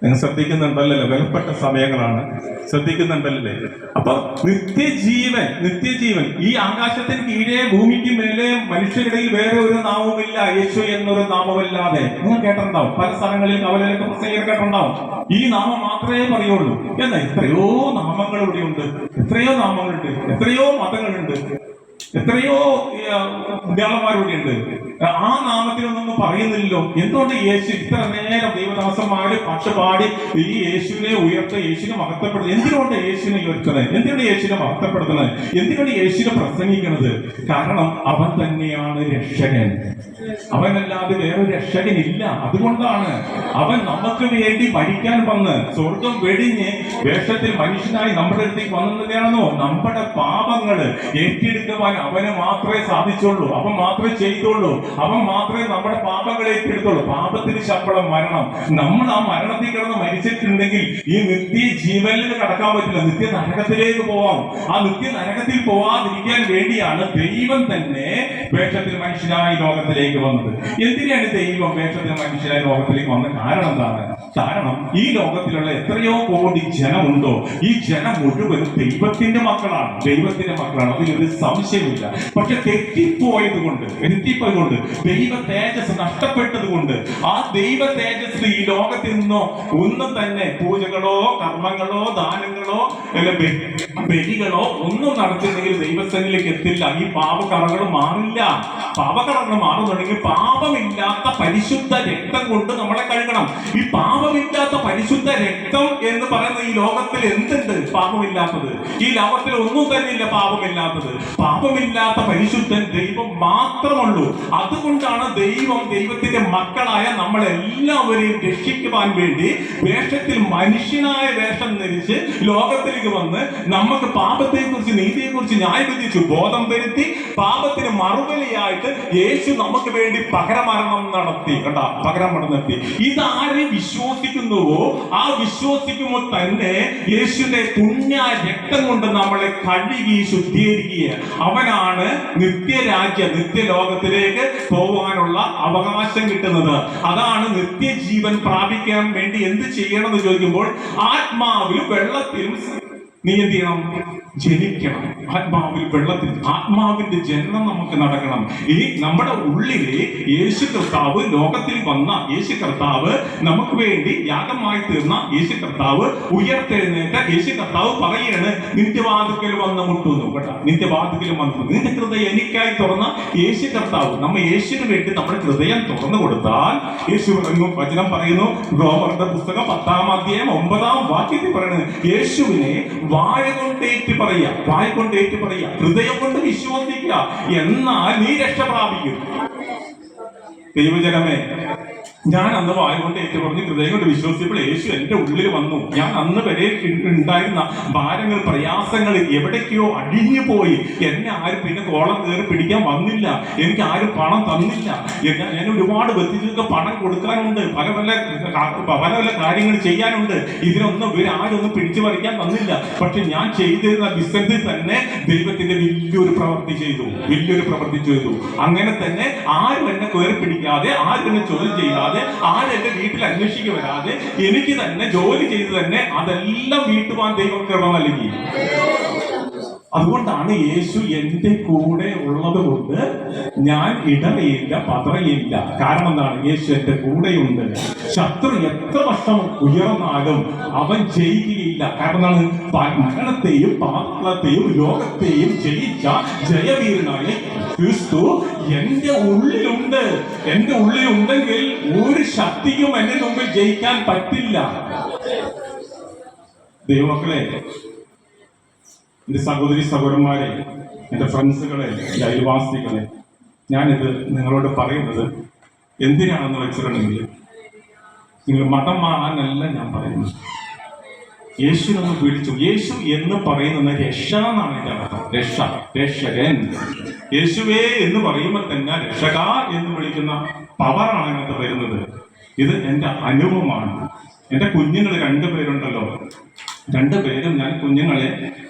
നിങ്ങൾ ശ്രദ്ധിക്കുന്നുണ്ടല്ലോ? വിലപ്പെട്ട സമയങ്ങളാണ്. ശ്രദ്ധിക്കുന്നുണ്ടല്ലേ? അപ്പൊ നിത്യജീവൻ ഈ ആകാശത്തിന് കീഴേ ഭൂമിക്ക് മേലെ മനുഷ്യരുടെയിൽ വേറെ ഒരു നാമവുമില്ല യേശു എന്നൊരു നാമമല്ലാതെ. നിങ്ങൾ കേട്ടിട്ടുണ്ടാവും, പല സ്ഥലങ്ങളിൽ കവലയിലൊക്കെ പ്രസംഗം കേട്ടിട്ടുണ്ടാവും. ഈ നാമം മാത്രമേ പറയുള്ളൂ. എന്നാൽ എത്രയോ നാമങ്ങൾ ഇവിടെയുണ്ട്, എത്രയോ മതങ്ങളുണ്ട്, എത്രയോ മുദ്യാളന്മാരിവിടെയുണ്ട്. ആ നാമത്തിനൊന്നും പറയുന്നില്ലല്ലോ. എന്തുകൊണ്ട് യേശു ഇത്ര നേരം ദൈവദാസന്മാര് പാട്ടുപാടി ഈ യേശുവിനെ യേശുവിനെ മഹത്വപ്പെടുത്തുന്നത്? എന്തിനുകൊണ്ട് യേശുവിനെ ഉയർത്തുന്നത്? എന്തിനാണ് യേശുവിനെ മഹത്വപ്പെടുത്തുന്നത്? എന്തിനാണ് യേശുവിനെ പ്രസംഗിക്കുന്നത്? കാരണം അവൻ തന്നെയാണ് രക്ഷകൻ. അവനല്ലാതെ വേറൊരു രക്ഷകനില്ല. അതുകൊണ്ടാണ് അവൻ നമുക്ക് വേണ്ടി മരിക്കാൻ വന്ന് സ്വർഗം വെടിഞ്ഞ് വേഷത്തിൽ മനുഷ്യനായി നമ്മുടെ അടുത്തേക്ക് വന്നതാണെന്നോ. നമ്മുടെ പാപങ്ങള് ഏറ്റെടുക്കുവാൻ അവന് മാത്രമേ സാധിച്ചുള്ളൂ. അവൻ മാത്രമേ ചെയ്തുള്ളൂ. അവൻ മാത്രമേ നമ്മുടെ പാപങ്ങളെ ഏറ്റെടുത്തുള്ളൂ. പാപത്തിന് ശമ്പളം മരണം. നമ്മൾ ആ മരണത്തിൽ കിടന്ന് മരിച്ചിട്ടുണ്ടെങ്കിൽ ഈ നിത്യ ജീവനിൽ കടക്കാൻ പറ്റില്ല. നിത്യ നരകത്തിലേക്ക് പോവാം. ആ നിത്യ നരകത്തിൽ പോവാതിരിക്കാൻ വേണ്ടിയാണ് ദൈവം തന്നെ വേഷത്തിൽ മനുഷ്യനായി ലോകത്തിലേക്ക് വന്നത്. എന്തിനാണ് ദൈവം വേഷത്തിൽ മനുഷ്യനായി ലോകത്തിലേക്ക് വന്നത്? കാരണം എന്താണ്? കാരണം ഈ ലോകത്തിലുള്ള എത്രയോ കോടി ജനമുണ്ടോ, ഈ ജനം മുഴുവനും ദൈവത്തിന്റെ മക്കളാണ്. അതിലൊരു സംശയമില്ല. പക്ഷെ തെറ്റിപ്പോയത് കൊണ്ട് കൊണ്ട്, ദൈവ തേജസ് നഷ്ടപ്പെട്ടത് കൊണ്ട്, ആ ദൈവ തേജസ് ഈ ലോകത്തിൽ നിന്നോ ഒന്നും തന്നെ പൂജകളോ കർമ്മങ്ങളോ ദാനങ്ങളോ ബലികളോ ഒന്നും നടത്തിയില്ലെങ്കിൽ ദൈവസ്ഥനിലേക്ക് എത്തില്ല. ഈ പാപകറകൾ മാറില്ല. പാപകറകൾ മാറുന്നുണ്ടെങ്കിൽ പാപമില്ലാത്ത പരിശുദ്ധ രക്തം കൊണ്ട് നമ്മളെ കഴുകണം. ഈ പാപമില്ലാത്ത പരിശുദ്ധ രക്തം എന്ന് പറയുന്ന ഈ ലോകത്തിൽ എന്തുണ്ട് പാപമില്ലാത്തത്? ഈ ലോകത്തിൽ ഒന്നും തന്നെ ഇല്ല പാപമില്ലാത്തത്. പാപമില്ലാത്ത പരിശുദ്ധൻ ദൈവം മാത്രമുള്ളൂ. അതുകൊണ്ടാണ് ദൈവത്തിന്റെ മക്കളായ നമ്മളെല്ലാവരെയും രക്ഷിക്കുവാൻ വേണ്ടി വേഷത്തിൽ മനുഷ്യനായ വേഷം ധരിച്ച് ലോകത്തിലേക്ക് വന്ന് നമുക്ക് പാപത്തെക്കുറിച്ച് നീതിയെക്കുറിച്ച് ന്യായവിധിച്ചു ബോധം വരുത്തി പാപത്തിന് മറുപടിയായിട്ട് യേശു നമുക്ക് വേണ്ടി പകരമരണം നടത്തി. കേട്ടാ, പകരമരണം നടത്തി. ഇതാരെ വിശ്വസിക്കുന്നുവോ ആ വിശ്വസിക്കുമ്പോൾ തന്നെ യേശുവിന്റെ പുണ്യ രക്തം കൊണ്ട് നമ്മളെ കഴുകി ശുദ്ധീകരിക്കുക. അവനാണ് നിത്യലോകത്തിലേക്ക് പോകാനുള്ള അവകാശം കിട്ടുന്നത്. അതാണ് നിത്യജീവൻ പ്രാപിക്കാൻ വേണ്ടി എന്ത് ചെയ്യണം എന്ന് ചോദിക്കുമ്പോൾ ആത്മാവിലും വെള്ളത്തിലും നീ എന്ത് ചെയ്യണം? ജനിക്കണം. ആത്മാവിൽ വെള്ളത്തിൽ ആത്മാവിന്റെ ജനനം നമുക്ക് നടക്കണം. ഈ നമ്മുടെ ഉള്ളിലെ യേശു കർത്താവ്, ലോകത്തിൽ വന്ന യേശു കർത്താവ്, നമുക്ക് വേണ്ടി യാഗമായി തീർന്ന യേശു കർത്താവ്, ഉയർത്തെഴുന്നേറ്റ യേശു കർത്താവ് പറയാണ്, നിന്റെ വാതിക്കൽ വന്ന് മുട്ടുന്നു. കേട്ടോ, നിന്റെ വാതിക്കൽ വന്നു നിന്റെ ഹൃദയം എനിക്കായി തുറന്ന യേശു കർത്താവ്. നമ്മ യേശുവിന് വേണ്ടി നമ്മുടെ ഹൃദയം തുറന്നു കൊടുത്താൽ യേശു വചനം പറയുന്നു, റോമരുടെ പുസ്തകം 10-ാം അധ്യായം 9-ാം വാക്യത്തിൽ പറയുന്നത്, യേശുവിനെ വായ കൊണ്ടേറ്റ് പറയാ, ഹൃദയം കൊണ്ട് വിശ്വസിക്കുക, എന്നാൽ നീ രക്ഷ പ്രാപിക്കും. ദൈവജനമേ, ഞാൻ അന്ന് വായ കൊണ്ട് ഏറ്റുപറഞ്ഞ് ഹൃദയം കൊണ്ട് വിശ്വസിച്ചപ്പോൾ യേശു എന്റെ ഉള്ളിൽ വന്നു. ഞാൻ അന്ന് വരെ ഉണ്ടായിരുന്ന ഭാരങ്ങൾ, പ്രയാസങ്ങൾ എവിടേക്കോ അടിഞ്ഞു പോയി. എന്നെ ആരും പിന്നെ കോളം കയറി പിടിക്കാൻ വന്നില്ല. എനിക്ക് ആരും പണം തന്നില്ല. ഞാൻ ഒരുപാട് വ്യക്തികൾക്ക് പണം കൊടുക്കാനുണ്ട്, പല പല കാര്യങ്ങൾ ചെയ്യാനുണ്ട്. ഇതിനൊന്നും ആരൊന്നും പിടിച്ചു പറിക്കാൻ വന്നില്ല. പക്ഷെ ഞാൻ ചെയ്തിരുന്ന ബിസിനസ്സിൽ തന്നെ ദൈവത്തിന്റെ വലിയൊരു പ്രവൃത്തി ചെയ്തു. അങ്ങനെ തന്നെ ആരും എന്നെ കയറി പിടിക്കാതെ, ആരും എന്നെ ചോദ്യം ചെയ്യാതെ, ആരും എന്റെ വീട്ടിൽ അന്വേഷിക്കുക വരാതെ, എനിക്ക് തന്നെ ജോലി ചെയ്ത് തന്നെ അതെല്ലാം വീട്ടുവാൻ ദൈവം കൃപ നൽകി. അതുകൊണ്ടാണ് യേശു എന്റെ കൂടെ ഉള്ളത് കൊണ്ട് ഞാൻ ഇടറിയില്ല, പതറിയില്ല. കാരണം എന്താണ്? യേശു എന്റെ കൂടെയുണ്ട്. ശത്രു എത്ര വർഷം ഉയർന്നാലും അവൻ ജയിക്കുകയില്ല. കാരണം എന്താണ്? മരണത്തെയും പാതാളത്തെയും ലോകത്തെയും ജയിച്ച ജയവീരനായ ക്രിസ്തു എന്റെ ഉള്ളിലുണ്ട്. എന്റെ ഉള്ളിലുണ്ടെങ്കിൽ ഒരു ശക്തിക്കും എന്റെ മുമ്പിൽ ജയിക്കാൻ പറ്റില്ല. ദൈവമക്കളെ, എന്റെ സഹോദരി സഹോദരന്മാരെ, എന്റെ ഫ്രണ്ട്സുകളെ, എന്റെ അയൽവാസികളെ, ഞാനിത് നിങ്ങളോട് പറയുന്നത് എന്തിനാണെന്ന് വെച്ചിട്ടുണ്ടെങ്കിൽ, നിങ്ങൾ മതം മാറാനല്ല ഞാൻ പറയുന്നത്. യേശു നമ്മൾ വിളിച്ചു. യേശു എന്ന് പറയുന്നത് രക്ഷ എന്നാണ് എൻ്റെ അർത്ഥം. രക്ഷകൻ. യേശുവേ എന്ന് പറയുമ്പോൾ തന്നെ രക്ഷക എന്ന് വിളിക്കുന്ന പവറാണ് അതിനകത്ത് വരുന്നത്. ഇത് എൻ്റെ അനുഭവമാണ്. എൻ്റെ കുഞ്ഞുങ്ങൾ 2 പേരുണ്ടല്ലോ, 2 പേരും കുഞ്ഞുങ്ങളെ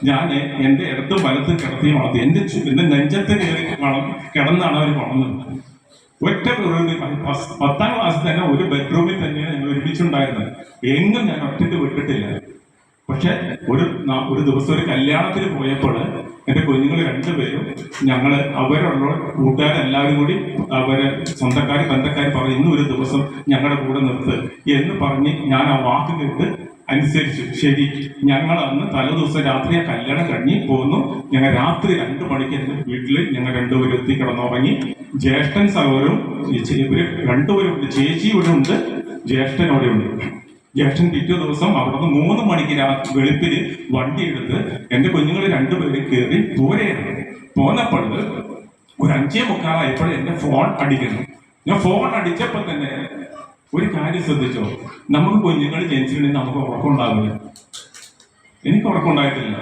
ഞാൻ എൻ്റെ ഇടത്തും വലത്തും കിടത്തി വളർത്തി. എൻ്റെ നെഞ്ചത്ത് കയറി കിടന്നാണ് അവർ വളർന്നത്. ഒറ്റ 10ാം ക്ലാസ്സിൽ തന്നെ ഒരു ബെഡ്റൂമിൽ തന്നെയാണ് ഞങ്ങൾ ഒരുമിച്ചുണ്ടായിരുന്നത്. എങ്ങും ഞാൻ ഒറ്റയ്ക്ക് വിട്ടിട്ടില്ല. പക്ഷെ ഒരു ദിവസം ഒരു കല്യാണത്തിന് പോയപ്പോൾ എൻ്റെ കുഞ്ഞുങ്ങൾ 2 പേരും അവരുള്ള കൂട്ടുകാരെല്ലാവരും കൂടി അവരെ സ്വന്തക്കാര് ബന്ധക്കാർ പറഞ്ഞു, ഇന്നൊരു ദിവസം ഞങ്ങളുടെ കൂടെ നിർത്ത് എന്ന് പറഞ്ഞ് ഞാൻ ആ വാക്ക് കേട്ട് അനുസരിച്ചു. ശരി, ഞങ്ങൾ അന്ന് തലേദിവസം രാത്രി ആ കല്യാണം കഴിഞ്ഞ് പോന്നു. ഞങ്ങൾ രാത്രി 2 മണിക്ക് എൻ്റെ വീട്ടിൽ ഞങ്ങൾ 2 പേരും എത്തി കിടന്നുറങ്ങി. ജ്യേഷ്ഠൻ സഹോദരനും ഇവര് 2 പേരും ഉണ്ട്. ചേച്ചി ഇവിടെ ഉണ്ട്, ജ്യേഷ്ഠൻ അവിടെ ഉണ്ട്. ജ്യേഷ്ഠൻ പിറ്റേ ദിവസം അവിടുന്ന് 3 മണിക്ക് വെളുപ്പിന് വണ്ടി എടുത്ത് എൻ്റെ കുഞ്ഞുങ്ങൾ 2 പേരും കയറി പോരെയാണ്. പോന്നപ്പോൾ ഒരു 5:45 ആയപ്പോൾ എൻ്റെ ഫോൺ അടിക്കുന്നു. ഞാൻ ഫോൺ അടിച്ചപ്പോൾ തന്നെ ഒരു കാര്യം ശ്രദ്ധിച്ചോ, നമുക്ക് കുഞ്ഞുങ്ങൾ ജനിച്ചിട്ടുണ്ടെങ്കിൽ നമുക്ക് ഉറക്കമുണ്ടാവില്ല. എനിക്ക് ഉറക്കമുണ്ടായിട്ടില്ല.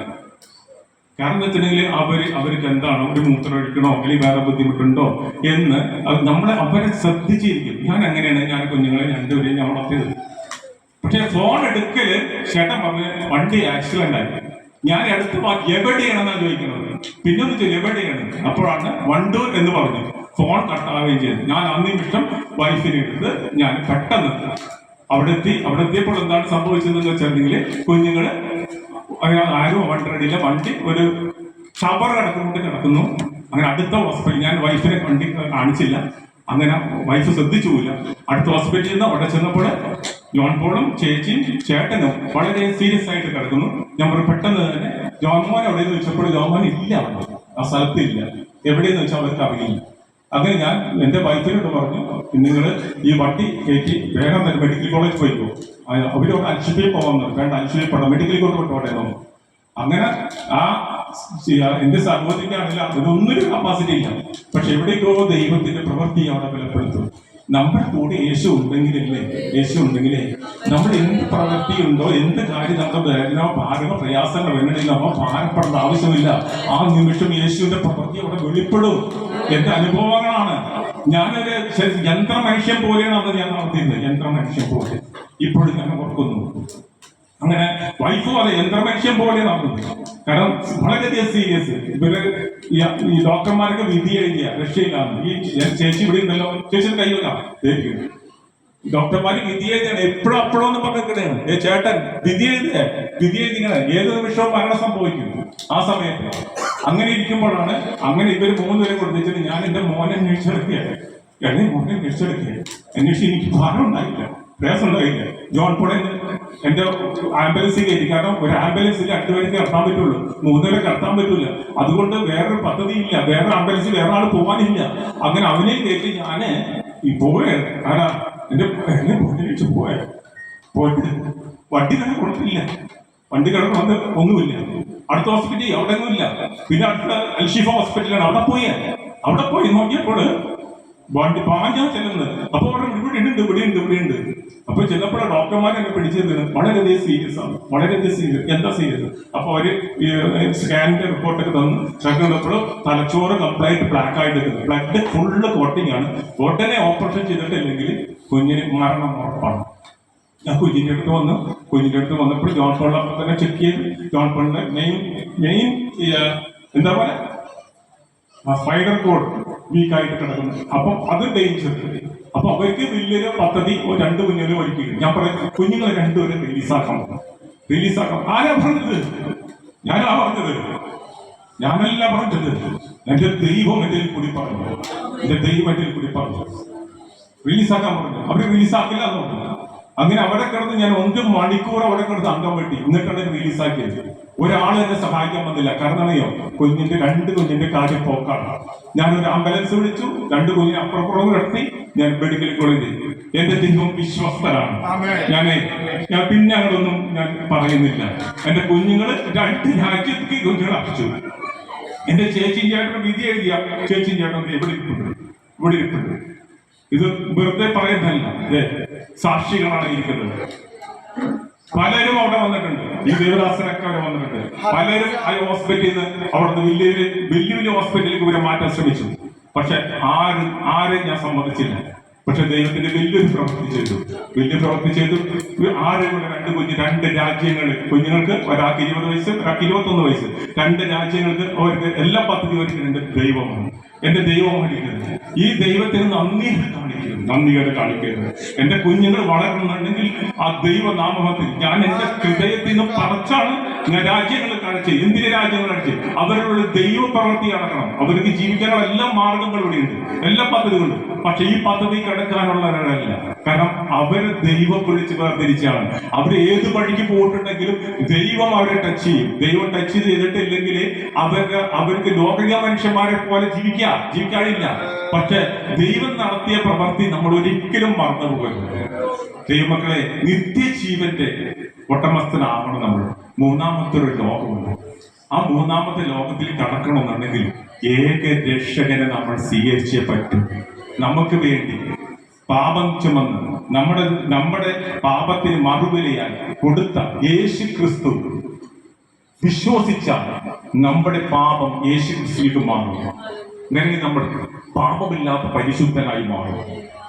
കാരണം എന്താ വെച്ചിട്ടുണ്ടെങ്കിൽ അവർക്ക് എന്താണ്, ഒരു മൂത്രം ഒഴിക്കണോ അല്ലെങ്കിൽ വേറെ ബുദ്ധിമുട്ടുണ്ടോ എന്ന് അവരെ ശ്രദ്ധിച്ചിരിക്കും. ഞാൻ അങ്ങനെയാണ് ഞാൻ കുഞ്ഞുങ്ങളെ 2 പേരെയും ഞാൻ വളർത്തിയത്. പക്ഷെ ഫോൺ എടുക്കല് ചേട്ടൻ പറഞ്ഞ് വണ്ടി ആക്സിഡന്റ് ആയി. ഞാൻ അടുത്ത് എവിടെയാണെന്നാണ് ചോദിക്കുന്നത്. പിന്നെ ഒന്ന് ചോദിച്ചു എവിടെയാണ്. അപ്പോഴാണ് വണ്ടൂർ എന്ന് പറഞ്ഞു. ഫോൺ കട്ടാവുകയും ചെയ്തു. ഞാൻ അന്നിമിഷം വൈഫിനെ എടുത്ത് ഞാൻ പെട്ടെന്ന് അവിടെ എത്തിയപ്പോൾ എന്താണ് സംഭവിച്ചതെന്ന് വെച്ചിട്ടുണ്ടെങ്കിൽ കുഞ്ഞുങ്ങള് ആരും വണ്ടിയില്ല. വണ്ടി ഒരു ഷവർ കിടക്കുന്നു. അങ്ങനെ അടുത്ത ഹോസ്പിറ്റൽ, ഞാൻ വൈഫിനെ വണ്ടി കാണിച്ചില്ല. അങ്ങനെ വൈഫ് ശ്രദ്ധിച്ചുമില്ല. അടുത്ത ഹോസ്പിറ്റലിൽ നിന്ന് അവിടെ ചെന്നപ്പോൾ ജോൺ പോളും ചേച്ചിയും ചേട്ടനും വളരെ സീരിയസ് ആയിട്ട് കിടക്കുന്നു. ഞാൻ പറഞ്ഞു പെട്ടെന്ന് തന്നെ ജോൺമോൻ എവിടെയെന്ന് വെച്ചപ്പോൾ ജോൺമോൻ ഇല്ല, ആ സ്ഥലത്തില്ല. എവിടെയെന്ന് വെച്ചാൽ അവർക്ക് അറിയില്ല. അങ്ങനെ ഞാൻ എൻ്റെ വൈഫിനോട് പറഞ്ഞു, നിങ്ങൾ ഈ വണ്ടി കയറ്റി വേഗം തന്നെ മെഡിക്കൽ കോളേജ് പോയിക്കോ, അവരോട് അൽഷിഫയിൽ പോകുന്നത് വേണ്ട, അൽഷിഫയിൽ പോകണം, മെഡിക്കൽ കോളേജ് പോട്ടെ എന്നോ. അങ്ങനെ ആ എന്റെ സഹോദരിക്കാണെങ്കിൽ അതിനൊന്നൊരു കപ്പാസിറ്റി ഇല്ല. പക്ഷെ എവിടേക്കോ ദൈവത്തിന്റെ പ്രവൃത്തി അവിടെ ബലപ്പെടുത്തും. നമ്മുടെ കൂടെ യേശു ഉണ്ടെങ്കിലല്ലേ, യേശു ഉണ്ടെങ്കിലേ നമ്മൾ എന്ത് പ്രവൃത്തിയുണ്ടോ, എന്ത് കാര്യം നമ്മുടെ വേദന ഭാരമോ പ്രയാസങ്ങൾ വേണമെങ്കിൽ നമ്മൾ ഭാരപ്പെടേണ്ട ആവശ്യമില്ല. ആ നിമിഷം യേശുവിന്റെ പ്രവൃത്തി അവിടെ വെളിപ്പെടും. എന്റെ അനുഭവങ്ങളാണ്. ഞാനൊരു യന്ത്ര മനുഷ്യൻ പോലെയാണ് അന്ന് ഞാൻ നടത്തിയിരുന്നത്, യന്ത്ര മനുഷ്യൻ പോലെ. ഇപ്പോഴും ഞാൻ ഓർക്കുന്നു. അങ്ങനെ വൈഫും അത് യന്ത്രമനുഷ്യൻ പോലെ നടന്നത്. കാരണം വളരെയധികം സീരിയസ്. ഇവര് ഈ ഡോക്ടർമാരൊക്കെ വിധി എഴുതിയ രക്ഷയിലാണ്. ഈ ചേച്ചി ഇവിടെ ഉണ്ടല്ലോ, ചേച്ചിയുടെ കയ്യില ഡോക്ടർമാര് വിധി എഴുതിയാണ്. എപ്പോഴും അപ്പോഴൊന്നും പറഞ്ഞിരിക്കണേ ചേട്ടൻ വിധി എഴുതിയാണ്. ഏത് നിമിഷവും മരണം സംഭവിക്കും ആ സമയത്ത്. അങ്ങനെ ഇരിക്കുമ്പോഴാണ് അങ്ങനെ ഇവര് 3 പേരെ കൊടുത്തിട്ട് ഞാൻ എന്റെ മോനെ അന്വേഷിച്ചെടുക്കുകയാണ്. എന്നെ മോനെ അന്വേഷിച്ച് എനിക്ക് ഭാരം ഉണ്ടായില്ല, പ്രയാസം ഉണ്ടായില്ല. ജോൺ പോളെ എന്റെ ആംബുലൻസിൽ കയറ്റി. കാരണം ഒരു ആംബുലൻസിൽ 2 പേർക്ക് കിടത്താൻ പറ്റുള്ളൂ, 3 പേരെ കിടത്താൻ പറ്റൂല. അതുകൊണ്ട് വേറൊരു പദ്ധതി ഇല്ല, വേറെ ആംബുലൻസിൽ വേറെ ആൾ പോകാനില്ല. അങ്ങനെ അവനെ കയറ്റി ഞാന് പോയേ. ആരാ എന്നെ പോയിട്ട് പോയിട്ട് വണ്ടി തന്നെ കൊടുത്തില്ല. വണ്ടി കിടക്കണമെന്ന് ഒന്നുമില്ല. അടുത്ത ഹോസ്പിറ്റൽ അവിടെ ഒന്നുമില്ല. പിന്നെ അടുത്ത അൽഷിഫ ഹോസ്പിറ്റലാണ്. അവിടെ പോയി നോക്കിയപ്പോൾ വണ്ടി പാഞ്ഞാ ചെല്ലുന്നത്. അപ്പൊ ഇവിടെ ഉണ്ട്. അപ്പൊ ചെന്നപ്പോഴാണ് ഡോക്ടർമാർ എന്നെ പിടിച്ചത്. വളരെയധികം സീരിയസ് ആണ്, വളരെയധികം സീരിയസ്. എന്താ സീരിയസ്? അപ്പൊ അവര് സ്കാനിന്റെ റിപ്പോർട്ടൊക്കെ തന്നു. ചെന്നപ്പോൾ തലച്ചോറ് കംപ്ലീറ്റ് ബ്ലാക്ക് ആയിട്ട്, ബ്ലഡ് ഫുള്ള് കോട്ടിങ് ആണ്. ഉടനെ ഓപ്പറേഷൻ ചെയ്തിട്ടില്ലെങ്കിൽ കുഞ്ഞിന് മരണം ഉറപ്പാണ്. ഞാൻ കുഞ്ഞിന്റെ അടുത്ത് വന്നപ്പോൾ ജോൺ പോൾ അപ്പം തന്നെ ചെക്ക് ചെയ്ത് ജോൺ പോളിന്റെ മെയിൻ എന്താ പറയാ സ്പൈഡർ കോഡ് വീക്ക് ആയിട്ട് കിടക്കുന്നു. അപ്പം അത് ഡേഞ്ചർ. അപ്പൊ അവർക്ക് വലിയൊരു പദ്ധതി 2 കുഞ്ഞുങ്ങളെ ഒരുക്കിയിരുന്നു. ഞാൻ പറയാം കുഞ്ഞുങ്ങളെ 2 പേരെ റിലീസാക്കാം. ആരാ പറഞ്ഞത്? ഞാനല്ല പറഞ്ഞത്. എന്റെ ദൈവം എന്റെ കൂടി പറഞ്ഞു റിലീസാക്കാൻ പറഞ്ഞു. അവര് റിലീസാക്കില്ല എന്ന് പറഞ്ഞു. അങ്ങനെ അവിടെ കിടന്ന് ഞാൻ 1 മണിക്കൂർ അവിടെ കിടന്ന് അംഗം വെട്ടി. എന്നിട്ടാണ് റിലീസാക്കിയത്. ഒരാൾ എന്നെ സഹായിക്കാൻ വന്നില്ല. കാരണം അറിയോ, 2 കുഞ്ഞിന്റെ കാര്യം പോക്കാണ്. ഞാനൊരു ആംബുലൻസ് വിളിച്ചു, 2 കുഞ്ഞിനെ അപ്പുറപ്പുറം കിടത്തി. ഞാൻ മെഡിക്കൽ കോളേജിൽ. എന്റെ ദൈവം വിശ്വസ്തരാണ്. ഞാൻ പിന്നെ അങ്ങോട്ടൊന്നും ഞാൻ പറയുന്നില്ല. എന്റെ കുഞ്ഞുങ്ങള് 2 രാജ്യത്തേക്ക് കുഞ്ഞുങ്ങൾ അയച്ചു. എന്റെ ചേച്ചിയും ചേട്ടനും വിധി എഴുതിയ ചേച്ചിയും ചേട്ടൻ ഇവിടെ ഇരിപ്പുണ്ട്. ഇത് വെറുതെ പറയുന്നതല്ല, സാക്ഷികളാണ് ഇരിക്കുന്നത്. പലരും അവിടെ വന്നിട്ടുണ്ട്. ഈ ദേവദാസനൊക്കെ അവിടെ വന്നിട്ടുണ്ട്. പലരും ആ ഹോസ്പിറ്റലിൽ നിന്ന് അവിടുന്ന് വലിയ ഹോസ്പിറ്റലിലേക്ക് ഇവരെ മാറ്റാൻ ശ്രമിച്ചു. പക്ഷെ ആരും ഞാൻ സമ്മതിച്ചില്ല. പക്ഷെ ദൈവത്തിന്റെ വലിയൊരു പ്രവൃത്തി ചെയ്തു. ആരും 2 കുഞ്ഞ് 2 രാജ്യങ്ങളിൽ കുഞ്ഞുങ്ങൾക്ക് ഒരാൾക്ക് 20 വയസ്സ്, ഒരാൾക്ക് 21 വയസ്സ്. 2 രാജ്യങ്ങൾക്ക് അവർക്ക് എല്ലാ പദ്ധതി ഒരുക്കുന്നുണ്ട്. ദൈവമാണ് എന്റെ ദൈവമായിരിക്കുന്നത്. ഈ ദൈവത്തിന് നന്ദിയോടെ കാണിക്കരുത്. എന്റെ കുഞ്ഞുങ്ങൾ വളരുന്നുണ്ടെങ്കിൽ ആ ദൈവനാമത്തിൽ ഞാൻ എന്റെ ഹൃദയത്തിൽ നിന്ന് പറിച്ചാണ് ഞാൻ രാജ്യങ്ങൾ കാണിച്ചത്. എന്തിന് രാജ്യങ്ങൾ കാണിച്ചത്? അവരുടെ ദൈവ പ്രവൃത്തി നടക്കണം. അവർക്ക് ജീവിക്കാനുള്ള എല്ലാ മാർഗങ്ങളും ഇവിടെയുണ്ട്, എല്ലാ പദ്ധതികളും. പക്ഷെ ഈ പദ്ധതി കിടക്കാനുള്ളവരല്ല. കാരണം അവരെ ദൈവം വിളിച്ച് വേർതിരിച്ചാണ്. അവര് ഏത് വഴിക്ക് പോയിട്ടുണ്ടെങ്കിലും ദൈവം അവരെ ടച്ച് ചെയ്യും. ദൈവം ടച്ച് ചെയ്തിട്ടില്ലെങ്കിൽ അവർക്ക് ലോക മനുഷ്യന്മാരെ പോലെ ജീവിക്കാനില്ല. പക്ഷെ ദൈവം നടത്തിയ പ്രവൃത്തി നമ്മൾ ഒരിക്കലും മറന്നുപോകരുത്. ദൈവമക്കളെ, നിത്യജീവന്റെ ഉടമസ്ഥനാവണം നമ്മൾ. 3ാമത്തെ ഒരു ലോകമുണ്ട്. ആ 3ാമത്തെ ലോകത്തിൽ കടക്കണമെന്നുണ്ടെങ്കിൽ ഏക രക്ഷകനെ നമ്മൾ സ്വീകരിച്ചേ പറ്റും. നമുക്ക് വേണ്ടി പാപം ചുമന്ന് നമ്മുടെ പാപത്തിന് മറുവിലയായി കൊടുത്ത യേശു ക്രിസ്തു വിശ്വസിച്ചാൽ നമ്മുടെ പാപം യേശു ക്രിസ്തുവിലേക്ക് മാറും. അങ്ങനെ നമ്മൾ പാപമില്ലാത്ത പരിശുദ്ധനായി മാറും.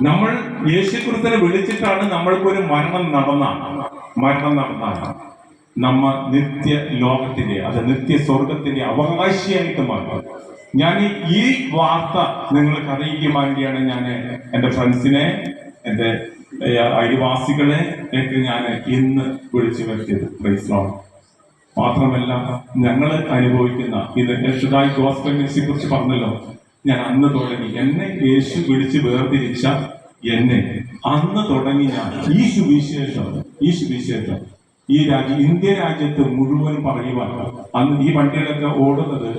നമ്മൾ യേശു ക്രിസ്തുവിനെ വിളിച്ചിട്ടാണ് നമ്മൾക്കൊരു മരണം നടന്നാൽ നമ്മ നിത്യ ലോകത്തിന്റെ, അത് നിത്യ സ്വർഗത്തിന്റെ അവകാശിയായിട്ട് മാറും. ഞാൻ ഈ വാർത്ത നിങ്ങൾക്ക് അറിയിക്കാൻ വേണ്ടിയാണ് ഞാൻ എൻ്റെ ഫ്രണ്ട്സിനെ, എൻ്റെ അയൽവാസികളെ ഒക്കെ ഞാൻ ഇന്ന് വിളിച്ചു വരുത്തിയത്. Praise Lord. മാത്രമല്ല ഞങ്ങൾ അനുഭവിക്കുന്ന ഇത് എൽഷദായ് ഗോസ്പൽ മിനിസ്ട്രിയെ കുറിച്ച് പറഞ്ഞല്ലോ. ഞാൻ അന്ന് തുടങ്ങി. എന്നെ യേശു പിടിച്ച് വേർതിരിച്ച എന്നെ അന്ന് തുടങ്ങി ഞാൻ ഈ സുവിശേഷം ഈ ഇന്ത്യ രാജ്യത്ത് മുഴുവൻ പറയുവാൻ. അന്ന് ഈ വണ്ടികളൊക്കെ ഓടുന്നത്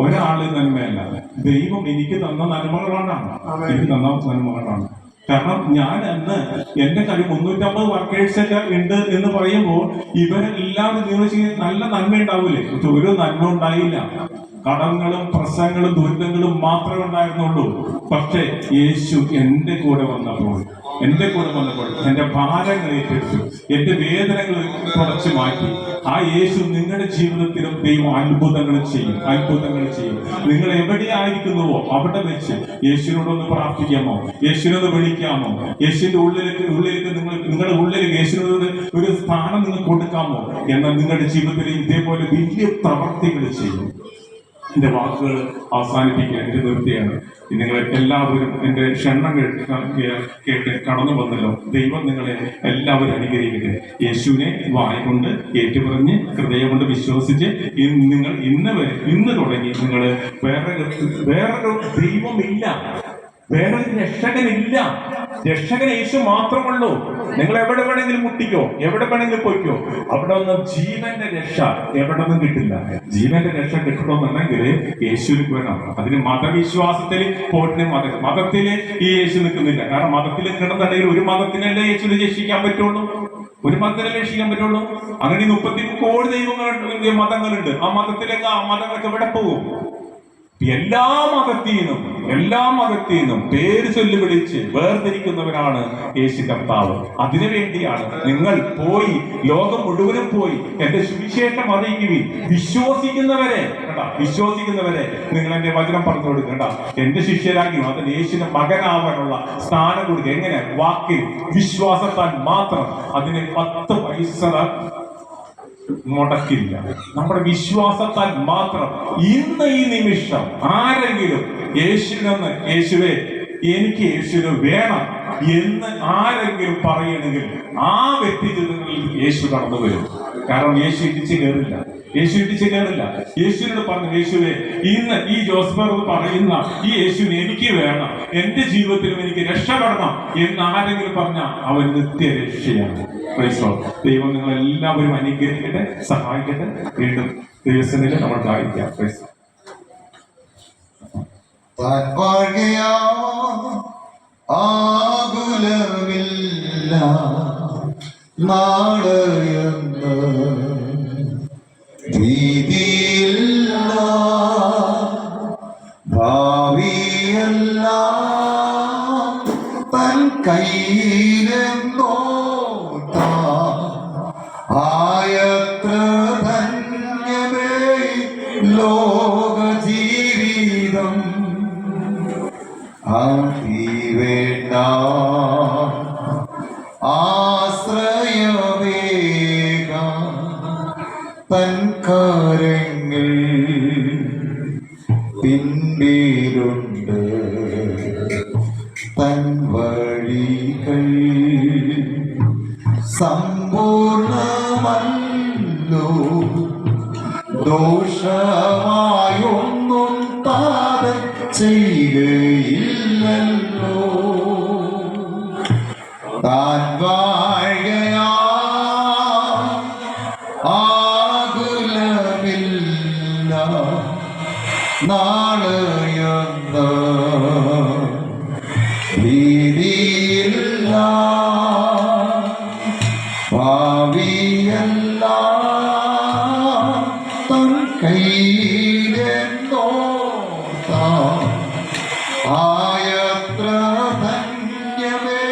ഒരാള് നന്മയല്ല, ദൈവം എനിക്ക് തന്ന നന്മകളാണ്. കാരണം ഞാൻ അന്ന് എന്റെ കഴിവ് 350 വർക്കേഴ്സ് ഒക്കെ ഉണ്ട് എന്ന് പറയുമ്പോൾ ഇവരെല്ലാം നല്ല നന്മ ഉണ്ടാവൂലേ? ഒരു നന്മ ഉണ്ടായില്ല. കടങ്ങളും പ്രശ്നങ്ങളും ദുരിതങ്ങളും മാത്രമേ ഉണ്ടായിരുന്നുള്ളൂ. പക്ഷെ യേശു എന്റെ കൂടെ വന്നപ്പോൾ എന്റെ ഭാരങ്ങൾ ഏറ്റെടുത്തു, എന്റെ വേദനകൾ തുടച്ചു മാറ്റി. ആ യേശു നിങ്ങളുടെ ജീവിതത്തിലും ദൈവം അത്ഭുതങ്ങൾ ചെയ്യും. നിങ്ങൾ എവിടെയായിരിക്കുന്നുവോ അവിടെ വെച്ച് യേശുവിനോടൊന്ന് പ്രാർത്ഥിക്കാമോ? യേശുവിനോട് വിളിക്കാമോ? യേശുവിന്റെ ഉള്ളിലേക്ക് നിങ്ങളുടെ ഉള്ളിൽ യേശുവിനോട് ഒരു സ്ഥാനം നിങ്ങൾ കൊടുക്കാമോ? എന്നാൽ നിങ്ങളുടെ ജീവിതത്തിൽ ഇതേപോലെ വലിയ പ്രവർത്തികൾ ചെയ്യും. എന്റെ വാക്കുകൾ അവസാനിപ്പിക്കുക എന്റെ നിർത്തിയാണ്. നിങ്ങൾ എല്ലാവരും എന്റെ ക്ഷണങ്ങൾ കേട്ട് കടന്നു വന്നല്ലോ. ദൈവം നിങ്ങളെ എല്ലാവരും അനുഗ്രഹിക്കട്ടെ. യേശുവിനെ വായ്കൊണ്ട് ഏറ്റുപറഞ്ഞ് ഹൃദയം കൊണ്ട് വിശ്വസിച്ച് നിങ്ങൾ ഇന്ന് തുടങ്ങി നിങ്ങൾ വേറൊരു ദൈവമില്ല, വേറൊരു രക്ഷകനില്ല. രക്ഷകൻ യേശു മാത്രമുള്ളൂ. നിങ്ങൾ എവിടെ വേണമെങ്കിലും മുട്ടിക്കോ, എവിടെ വേണമെങ്കിലും പോയിക്കോ, അവിടെ ഒന്നും ജീവന്റെ രക്ഷ എവിടെ നിന്നും കിട്ടില്ല. ജീവന്റെ രക്ഷ കിട്ടണമെന്നുണ്ടെങ്കിൽ യേശുവിന് വേണം. അതിന് മതവിശ്വാസത്തിൽ പോട്ടിന് മതത്തില് ഈ യേശു നിൽക്കുന്നില്ല. കാരണം മതത്തിൽ കിടന്നുണ്ടെങ്കിൽ ഒരു മതത്തിനല്ലേ യേശുവിനെ രക്ഷിക്കാൻ പറ്റുള്ളൂ, അങ്ങനെ 33 കോടി ദൈവങ്ങളുണ്ട്, മതങ്ങളുണ്ട്. ആ മതങ്ങളൊക്കെ എവിടെ പോകും? എല്ലാ മതത്തിനും പേര് ചൊല്ലി വിളിച്ച് വേർതിരിക്കുന്നവരാണ് യേശു കർത്താവ്. അതിനുവേണ്ടിയാണ് നിങ്ങൾ പോയി ലോകം മുഴുവനും പോയി എന്റെ സുവിശേഷം അറിയിക്കുകയും വിശ്വസിക്കുന്നവരെ നിങ്ങൾ എന്റെ വചനം പറഞ്ഞു കൊടുക്കണ്ട, എന്റെ ശിഷ്യരാക്കി അതിന് യേശുവിന്റെ മകനാവാനുള്ള സ്ഥാനം കൊടുക്കുക. എങ്ങനെ? വാക്കിൽ വിശ്വാസത്താൽ മാത്രം. അതിന് 10 പൈസ മുടക്കില്ല. നമ്മുടെ വിശ്വാസത്താൽ മാത്രം. ഇന്ന് ഈ നിമിഷം ആരെങ്കിലും യേശുവേ എനിക്ക് യേശുവിനെ വേണം എന്ന് ആരെങ്കിലും പറയണമെങ്കിൽ ആ വ്യക്തി ജീവിതങ്ങളിൽ യേശു കടന്നു വരും. കാരണം യേശു ഇടിച്ചു കയറില്ല. യേശുവിനോട് പറഞ്ഞു, യേശുവേ ഇന്ന് ഈ ജോസ്ബർ പറയുന്ന ഈ യേശുവിനെ എനിക്ക് വേണം, എന്റെ ജീവിതത്തിലും എനിക്ക് രക്ഷപ്പെടണം എന്ന് ആരെങ്കിലും പറഞ്ഞാൽ അവൻ നിത്യരക്ഷയാണ്. ദൈവം നിങ്ങൾ എല്ലാവരും അനുഗ്രഹിക്കട്ടെ, സഹായിക്കട്ടെ. വീണ്ടും ദിവസങ്ങളിൽ നമ്മൾ ഗായിക്കാം. ആകുലമില്ല നാളെയെന്ന് ഭീതിയില്ല, ഭാവിയെല്ലാം തൻ കയ്യിലെന്നോ ആയത്ര ധന്യമേ ലോക ജീവിതം. വേണ്ട ആശ്രയമേക തൻ കരങ്ങൾ പിൻപിലുണ്ട്, തൻ വഴികൾ സമ്പൂർണമല്ലോ, ദോഷമായൊന്നും താതൻ ചെയ്യുകയില്ലല്ലോ. താൻ വാഴയാ ആകുലമില്ല നാളെയെന്ന് ഭീതിയില്ല, ഭാവിയല്ല തൻ കയ്യിലെന്നോ ആയത്ര ധന്യമേ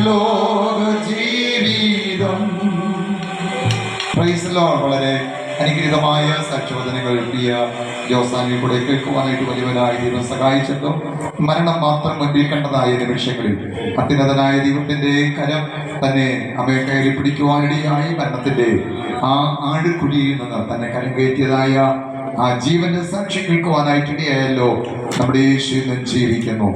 ലോക ജീവിതം. വളരെ അനുഗ്രഹീതമായ സാക്ഷ്യവചനങ്ങൾ പ്രിയ ജോസാനിൽ കൂടെ കേൾക്കുവാനായിട്ട് വലിയവരായ ദൈവം സഹായിച്ചല്ലോ. മരണം മാത്രം മുൻപിൽ കണ്ടതായ നിമിഷങ്ങളിൽ അത്യുന്നതനായ ദൈവത്തിന്റെ കരം തന്നെ അവയെ കയറി പിടിക്കുവാനിടയായി മരണത്തിന്റെ ആ ആടുകുഴിയിൽ നിന്ന് തന്നെ കരം കയറ്റിയതായ ആ ജീവന്റെ സാക്ഷി കേൾക്കുവാനായിട്ടിടയായല്ലോ. നമ്മുടെ യേശു ജീവിക്കുന്നു.